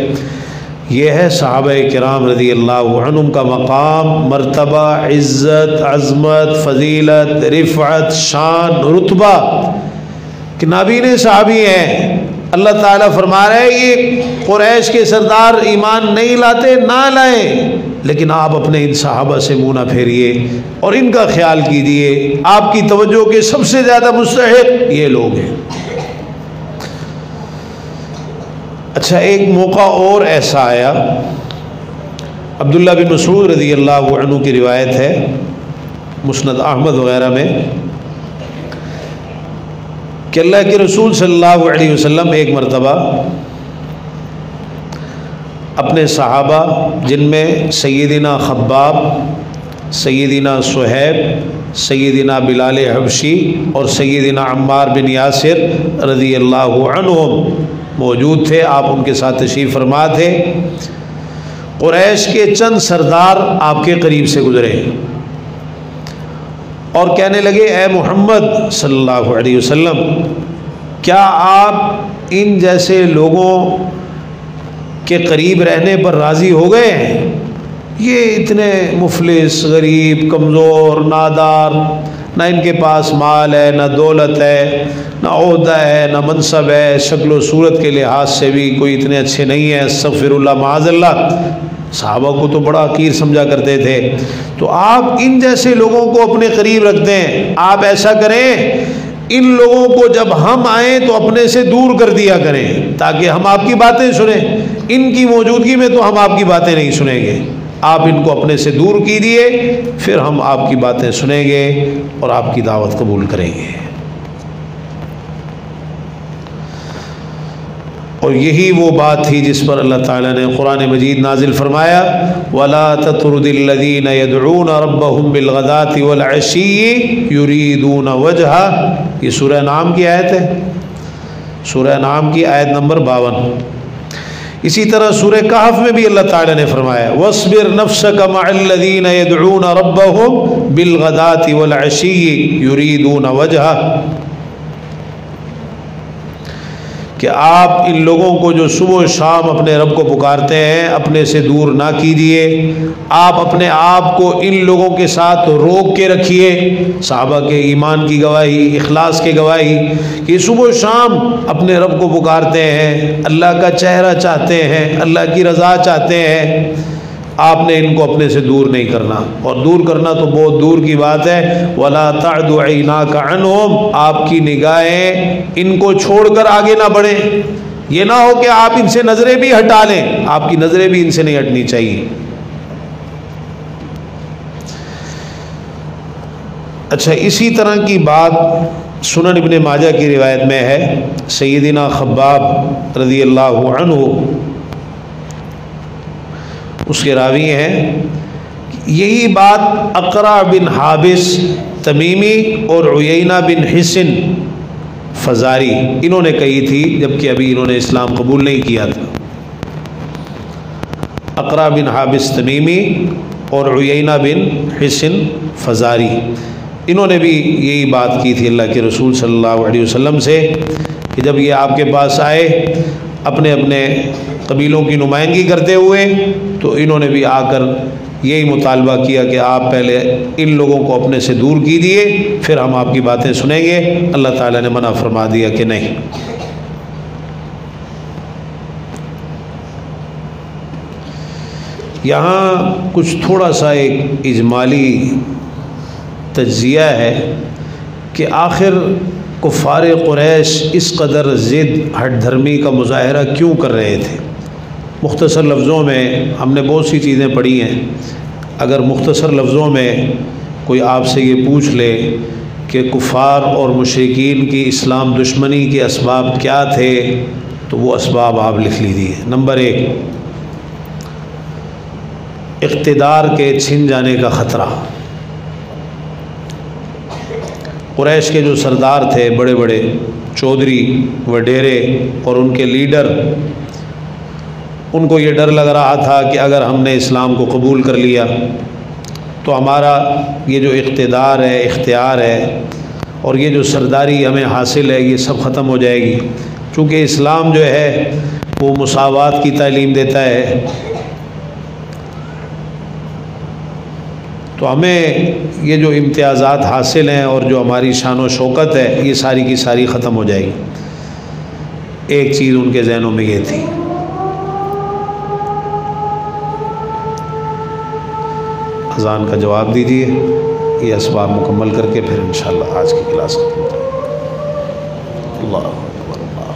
یہ ہے صحابہ کرام رضی اللہ عنہم کا مقام، مرتبہ، عزت، عظمت، فضیلت، رفعت، شان، رتبہ، کہ نابینے صحابی ہیں۔ اللہ تعالیٰ فرما رہے ہیں یہ قریش کے سردار ایمان نہیں لاتے، نہ لائیں، لیکن آپ اپنے ان صحابہ سے منہ نہ پھیریے اور ان کا خیال کیجیے، آپ کی توجہ کے سب سے زیادہ مستحق یہ لوگ ہیں۔ اچھا، ایک موقع اور ایسا آیا، عبداللہ بن مسعود رضی اللہ عنہ کی روایت ہے مسند احمد وغیرہ میں، کہ اللہ کے رسول صلی اللہ علیہ وسلم ایک مرتبہ اپنے صحابہ، جن میں سیدنا خباب، سیدنا صہیب، سیدنا بلال حبشی اور سیدنا عمار بن یاسر رضی اللہ عنہم موجود تھے، آپ ان کے ساتھ تشریف فرما تھے۔ قریش کے چند سردار آپ کے قریب سے گزرے اور کہنے لگے، اے محمد صلی اللہ علیہ وسلم، کیا آپ ان جیسے لوگوں کے قریب رہنے پر راضی ہو گئے ہیں؟ یہ اتنے مفلس، غریب، کمزور، نادار، نہ ان کے پاس مال ہے، نہ دولت ہے، نہ عہدہ ہے، نہ منصب ہے، شکل و صورت کے لحاظ سے بھی کوئی اتنے اچھے نہیں ہیں، استغفر اللہ معاذ اللہ، صحابہ کو تو بڑا حقیر سمجھا کرتے تھے، تو آپ ان جیسے لوگوں کو اپنے قریب رکھتے ہیں، آپ ایسا کریں، ان لوگوں کو جب ہم آئیں تو اپنے سے دور کر دیا کریں، تاکہ ہم آپ کی باتیں سنیں، ان کی موجودگی میں تو ہم آپ کی باتیں نہیں سنیں گے، آپ ان کو اپنے سے دور کیجیے، پھر ہم آپ کی باتیں سنیں گے اور آپ کی دعوت قبول کریں گے۔ اور یہی وہ بات تھی جس پر اللہ تعالیٰ نے قرآن مجید نازل فرمایا، وَلَا تَطْرُدِ الَّذِينَ يَدْعُونَ رَبَّهُمْ بِالْغَدَاةِ وَالْعَشِيِّ يُرِيدُونَ وَجْهَهُ، یہ سورہ انعام کی آیت ہے، سورہ انعام کی آیت نمبر 52۔ اسی طرح سورہ کہف میں بھی اللہ تعالیٰ نے فرمایا، وَاصْبِرْ نَفْسَكَ مَعَ الَّذِينَ يَدْعُونَ رَبَّهُمْ بِالْغَدَاةِ وَالْعَشِيِّ يُرِيدُونَ وَجْهَهُ، کہ آپ ان لوگوں کو جو صبح و شام اپنے رب کو پکارتے ہیں اپنے سے دور نہ کیجیے، آپ اپنے آپ کو ان لوگوں کے ساتھ روک کے رکھیے، صحابہ کے ایمان کی گواہی، اخلاص کی گواہی، کہ صبح و شام اپنے رب کو پکارتے ہیں، اللہ کا چہرہ چاہتے ہیں، اللہ کی رضا چاہتے ہیں، آپ نے ان کو اپنے سے دور نہیں کرنا، اور دور کرنا تو بہت دور کی بات ہے، وَلَا تَعْدُ عَيْنَاكَ عَنْهُمْ، آپ کی نگاہیں ان کو چھوڑ کر آگے نہ بڑھیں، یہ نہ ہو کہ آپ ان سے نظریں بھی ہٹا لیں، آپ کی نظریں بھی ان سے نہیں ہٹنی چاہیے۔ اچھا، اسی طرح کی بات سنن ابن ماجہ کی روایت میں ہے، سیدنا خباب رضی اللہ عنہ اس کے راوی ہیں، یہی بات اقرع بن حابس تمیمی اور عیینہ بن حصن فزاری انہوں نے کہی تھی، جبکہ ابھی انہوں نے اسلام قبول نہیں کیا تھا۔ اقرع بن حابس تمیمی اور عیینہ بن حصن فزاری انہوں نے بھی یہی بات کی تھی اللہ کے رسول صلی اللہ علیہ وسلم سے، کہ جب یہ آپ کے پاس آئے اپنے اپنے قبیلوں کی نمائندگی کرتے ہوئے، تو انہوں نے بھی آ کر یہی مطالبہ کیا کہ آپ پہلے ان لوگوں کو اپنے سے دور کیجیے، پھر ہم آپ کی باتیں سنیں گے۔ اللہ تعالیٰ نے منع فرما دیا کہ نہیں۔ یہاں کچھ تھوڑا سا ایک اجمالی تجزیہ ہے کہ آخر کفار قریش اس قدر ضد ہٹ دھرمی کا مظاہرہ کیوں کر رہے تھے؟ مختصر لفظوں میں ہم نے بہت سی چیزیں پڑھی ہیں، اگر مختصر لفظوں میں کوئی آپ سے یہ پوچھ لے کہ کفار اور مشرکین کی اسلام دشمنی کے اسباب کیا تھے تو وہ اسباب آپ لکھ لیجیے۔ نمبر 1، اقتدار کے چھن جانے کا خطرہ۔ قریش کے جو سردار تھے، بڑے بڑے چودھری وڈیرے اور ان کے لیڈر، ان کو یہ ڈر لگ رہا تھا کہ اگر ہم نے اسلام کو قبول کر لیا تو ہمارا یہ جو اقتدار ہے، اختیار ہے اور یہ جو سرداری ہمیں حاصل ہے، یہ سب ختم ہو جائے گی، چونکہ اسلام جو ہے وہ مساوات کی تعلیم دیتا ہے، تو ہمیں یہ جو امتیازات حاصل ہیں اور جو ہماری شان و شوکت ہے، یہ ساری کی ساری ختم ہو جائے گی۔ ایک چیز ان کے ذہنوں میں یہ تھی۔ اذان کا جواب دیجیے، یہ اسباب مکمل کر کے پھر انشاءاللہ آج کی کلاس ختم کریں۔ اللہ اکبر، اللہ۔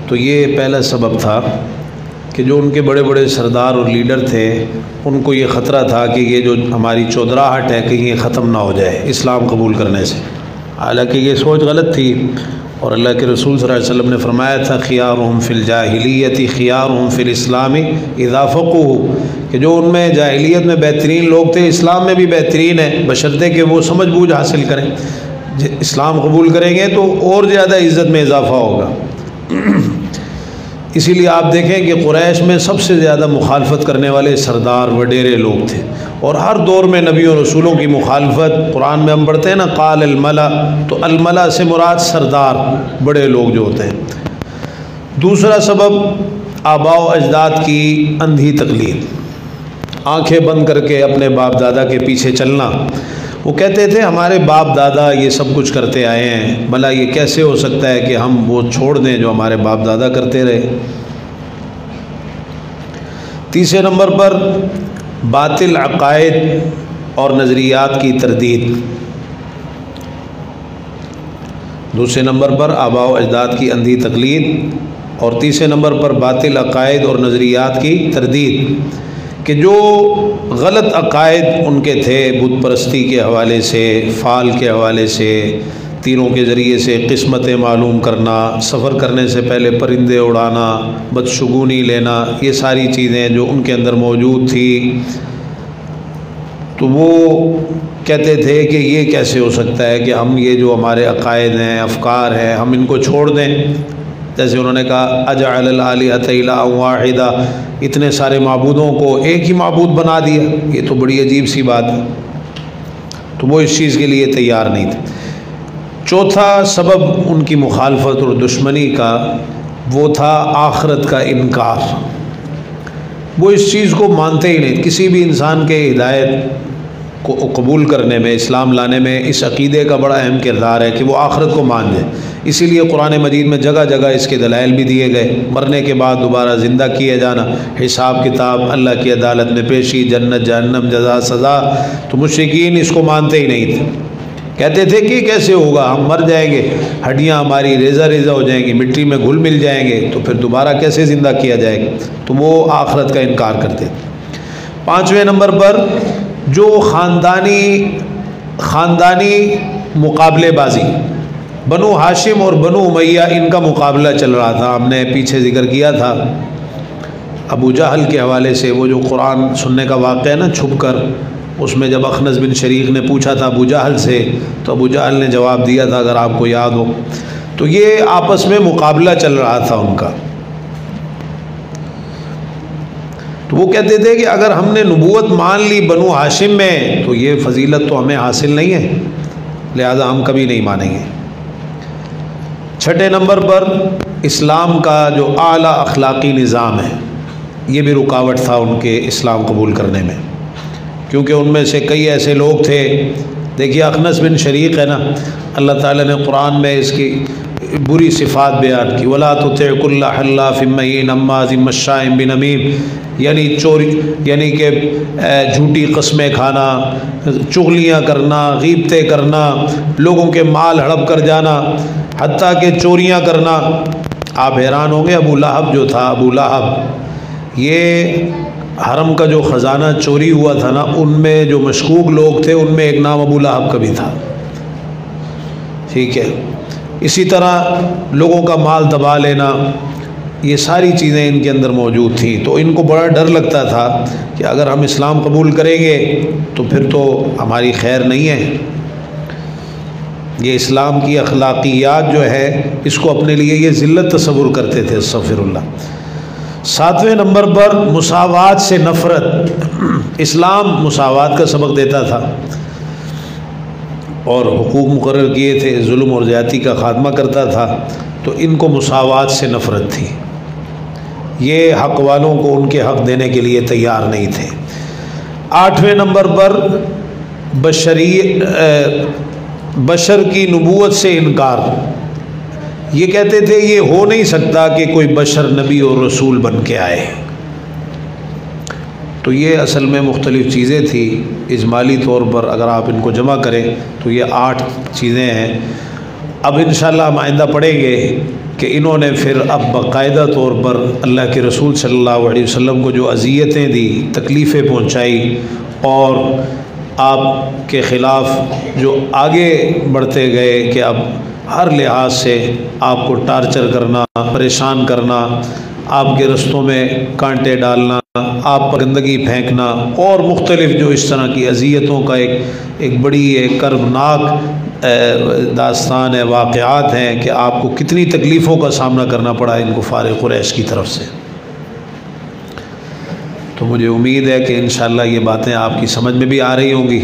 تو یہ پہلا سبب تھا کہ جو ان کے بڑے بڑے سردار اور لیڈر تھے، ان کو یہ خطرہ تھا کہ یہ جو ہماری چودراہٹ ہے کہیں یہ ختم نہ ہو جائے اسلام قبول کرنے سے۔ حالانکہ یہ سوچ غلط تھی، اور اللہ کے رسول صلی اللہ علیہ وسلم نے فرمایا تھا خیارہم فی الجاہلیت خیارہم فی الاسلام اذا فقہوا، کہ جو ان میں جاہلیت میں بہترین لوگ تھے اسلام میں بھی بہترین ہیں، بشرطے کہ وہ سمجھ بوجھ حاصل کریں۔ اسلام قبول کریں گے تو اور زیادہ عزت میں اضافہ ہوگا۔ اسی لیے آپ دیکھیں کہ قریش میں سب سے زیادہ مخالفت کرنے والے سردار وڈیرے لوگ تھے، اور ہر دور میں نبی و رسولوں کی مخالفت، قرآن میں ہم پڑھتے ہیں نا قال الملا، تو الملا سے مراد سردار بڑے لوگ جو ہوتے ہیں۔ دوسرا سبب آباء و اجداد کی اندھی تقلید، آنکھیں بند کر کے اپنے باپ دادا کے پیچھے چلنا۔ وہ کہتے تھے ہمارے باپ دادا یہ سب کچھ کرتے آئے ہیں، بھلا یہ کیسے ہو سکتا ہے کہ ہم وہ چھوڑ دیں جو ہمارے باپ دادا کرتے رہے۔ تیسرے نمبر پر باطل عقائد اور نظریات کی تردید۔ دوسرے نمبر پر آباء و اجداد کی اندھی تقلید، اور تیسرے نمبر پر باطل عقائد اور نظریات کی تردید، کہ جو غلط عقائد ان کے تھے بت پرستی کے حوالے سے، فال کے حوالے سے، تیروں کے ذریعے سے قسمتیں معلوم کرنا، سفر کرنے سے پہلے پرندے اڑانا، بدشگونی لینا، یہ ساری چیزیں جو ان کے اندر موجود تھی، تو وہ کہتے تھے کہ یہ کیسے ہو سکتا ہے کہ ہم یہ جو ہمارے عقائد ہیں، افکار ہیں، ہم ان کو چھوڑ دیں۔ جیسے انہوں نے کہا اجعل الآلہۃ الہا واحدہ، اتنے سارے معبودوں کو ایک ہی معبود بنا دیا، یہ تو بڑی عجیب سی بات ہے۔ تو وہ اس چیز کے لیے تیار نہیں تھے۔ چوتھا سبب ان کی مخالفت اور دشمنی کا وہ تھا آخرت کا انکار۔ وہ اس چیز کو مانتے ہی نہیں۔ کسی بھی انسان کے ہدایت کو قبول کرنے میں، اسلام لانے میں اس عقیدے کا بڑا اہم کردار ہے کہ وہ آخرت کو مان جائے۔ اسی لیے قرآن مجید میں جگہ جگہ اس کے دلائل بھی دیے گئے، مرنے کے بعد دوبارہ زندہ کیے جانا، حساب کتاب، اللہ کی عدالت میں پیشی، جنت جہنم، جزا سزا۔ تو مشرکین اس کو مانتے ہی نہیں تھے، کہتے تھے کہ کیسے ہوگا، ہم مر جائیں گے، ہڈیاں ہماری ریزہ ریزہ ہو جائیں گی، مٹی میں گھل مل جائیں گے، تو پھر دوبارہ کیسے زندہ کیا جائے گا؟ تو وہ آخرت کا انکار کرتے تھے۔ پانچویں نمبر پر جو خاندانی مقابلے بازی، بنو ہاشم اور بنو امیہ، ان کا مقابلہ چل رہا تھا۔ ہم نے پیچھے ذکر کیا تھا ابو جہل کے حوالے سے، وہ جو قرآن سننے کا واقعہ ہے نا چھپ کر، اس میں جب اخنس بن شریق نے پوچھا تھا ابو جہل سے، تو ابو جہل نے جواب دیا تھا، اگر آپ کو یاد ہو۔ تو یہ آپس میں مقابلہ چل رہا تھا ان کا۔ تو وہ کہتے تھے کہ اگر ہم نے نبوت مان لی بنو ہاشم میں تو یہ فضیلت تو ہمیں حاصل نہیں ہے، لہذا ہم کبھی نہیں مانیں گے۔ چھٹے نمبر پر اسلام کا جو اعلیٰ اخلاقی نظام ہے، یہ بھی رکاوٹ تھا ان کے اسلام قبول کرنے میں، کیونکہ ان میں سے کئی ایسے لوگ تھے، دیکھیے اخنس بن شریق ہے نا، اللہ تعالیٰ نے قرآن میں اس کی بری صفات بیان کی، وَلَا تُطِعْ كُلَّ حَلَّافٍ مَّهِينٍ هَمَّازٍ مَّشَّاءٍ بِنَمِيمٍ، یعنی کہ جھوٹی قسمیں کھانا، چغلیاں کرنا، غیبتیں کرنا، لوگوں کے مال ہڑپ کر جانا، حتیٰ کہ چوریاں کرنا۔ آپ حیران ہوں گے، ابو لہب جو تھا، ابو لہب، یہ حرم کا جو خزانہ چوری ہوا تھا نا، ان میں جو مشکوک لوگ تھے ان میں ایک نام ابو لہب کا بھی تھا، ٹھیک ہے۔ اسی طرح لوگوں کا مال دبا لینا، یہ ساری چیزیں ان کے اندر موجود تھیں۔ تو ان کو بڑا ڈر لگتا تھا کہ اگر ہم اسلام قبول کریں گے تو پھر تو ہماری خیر نہیں ہے۔ یہ اسلام کی اخلاقیات جو ہے اس کو اپنے لیے یہ ذلت تصور کرتے تھے، استغفر اللہ۔ ساتویں نمبر پر مساوات سے نفرت۔ اسلام مساوات کا سبق دیتا تھا اور حقوق مقرر کیے تھے، ظلم اور زیادتی کا خاتمہ کرتا تھا، تو ان کو مساوات سے نفرت تھی، یہ حق والوں کو ان کے حق دینے کے لیے تیار نہیں تھے۔ آٹھویں نمبر پر بشر کی نبوت سے انکار۔ یہ کہتے تھے یہ ہو نہیں سکتا کہ کوئی بشر نبی اور رسول بن کے آئے۔ تو یہ اصل میں مختلف چیزیں تھیں، اجمالی طور پر اگر آپ ان کو جمع کریں تو یہ 8 چیزیں ہیں۔ اب انشاءاللہ ہم آئندہ پڑھیں گے کہ انہوں نے پھر اب باقاعدہ طور پر اللہ کے رسول صلی اللہ علیہ وسلم کو جو اذیتیں دی، تکلیفیں پہنچائی، اور آپ کے خلاف جو آگے بڑھتے گئے کہ اب ہر لحاظ سے آپ کو ٹارچر کرنا، پریشان کرنا، آپ کے رستوں میں کانٹے ڈالنا، آپ پر گندگی پھینکنا، اور مختلف جو اس طرح کی اذیتوں کا ایک بڑی کربناک داستان ہے، واقعات ہیں کہ آپ کو کتنی تکلیفوں کا سامنا کرنا پڑا ان کفار قریش کی طرف سے۔ تو مجھے امید ہے کہ انشاءاللہ یہ باتیں آپ کی سمجھ میں بھی آ رہی ہوں گی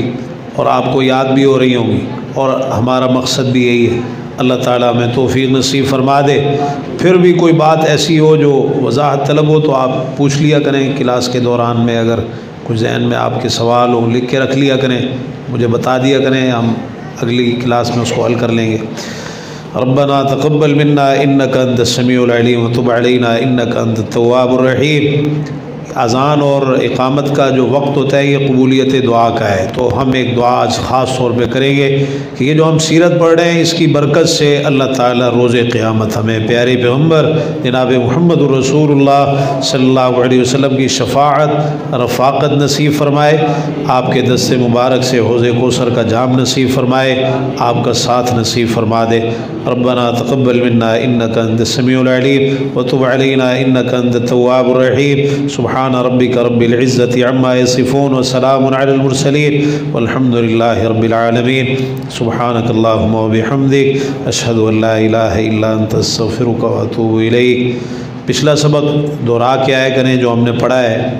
اور آپ کو یاد بھی ہو رہی ہوں گی، اور ہمارا مقصد بھی یہی ہے۔ اللہ تعالیٰ ہمیں توفیق نصیب فرما دے۔ پھر بھی کوئی بات ایسی ہو جو وضاحت طلب ہو تو آپ پوچھ لیا کریں کلاس کے دوران میں، اگر کچھ ذہن میں آپ کے سوال ہوں لکھ کے رکھ لیا کریں، مجھے بتا دیا کریں، ہم اگلی کلاس میں اس کو حل کر لیں گے۔ ربنا تقبل منا انک انت السمیع العلیم وتب علینا انک انت التواب الرحیم۔ اذان اور اقامت کا جو وقت ہوتا ہے یہ قبولیت دعا کا ہے، تو ہم ایک دعا آج خاص طور پہ کریں گے کہ یہ جو ہم سیرت پڑھ رہے ہیں اس کی برکت سے اللہ تعالیٰ روز قیامت ہمیں پیارے پیغمبر جناب محمد رسول اللہ صلی اللہ علیہ وسلم کی شفاعت رفاقت نصیب فرمائے، آپ کے دست مبارک سے حوض کوثر کا جام نصیب فرمائے، آپ کا ساتھ نصیب فرما دے۔ ربنا تقبل منا انک انت السمیع العلیم وتب علینا انک انت التواب الرحیم۔ سبحان ربک رب العزت عما یصفون وسلام علی المرسلین والحمد للہ رب العالمین۔ سبحانک اللہم وبحمدک اشہد ان لا الہ الا انت استغفرک واتوب الیک۔ پچھلا سبق دہرا کے آئے کریں جو ہم نے پڑھا ہے،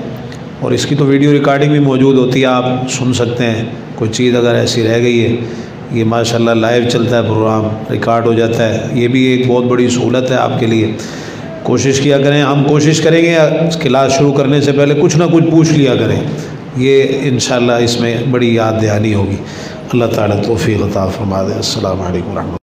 اور اس کی تو ویڈیو ریکارڈنگ بھی موجود ہوتی ہے، آپ سن سکتے ہیں۔ کوئی چیز اگر ایسی رہ گئی ہے، یہ ماشاءاللہ لائیو چلتا ہے پروگرام، ریکارڈ ہو جاتا ہے، یہ بھی ایک بہت بڑی سہولت ہے آپ کے لیے۔ کوشش کیا کریں، ہم کوشش کریں گے کلاس شروع کرنے سے پہلے کچھ نہ کچھ پوچھ لیا کریں، یہ انشاءاللہ اس میں بڑی یاد دہانی ہوگی۔ اللہ تعالیٰ توفیق عطا فرما دے۔ السلام علیکم ورحمۃ اللہ۔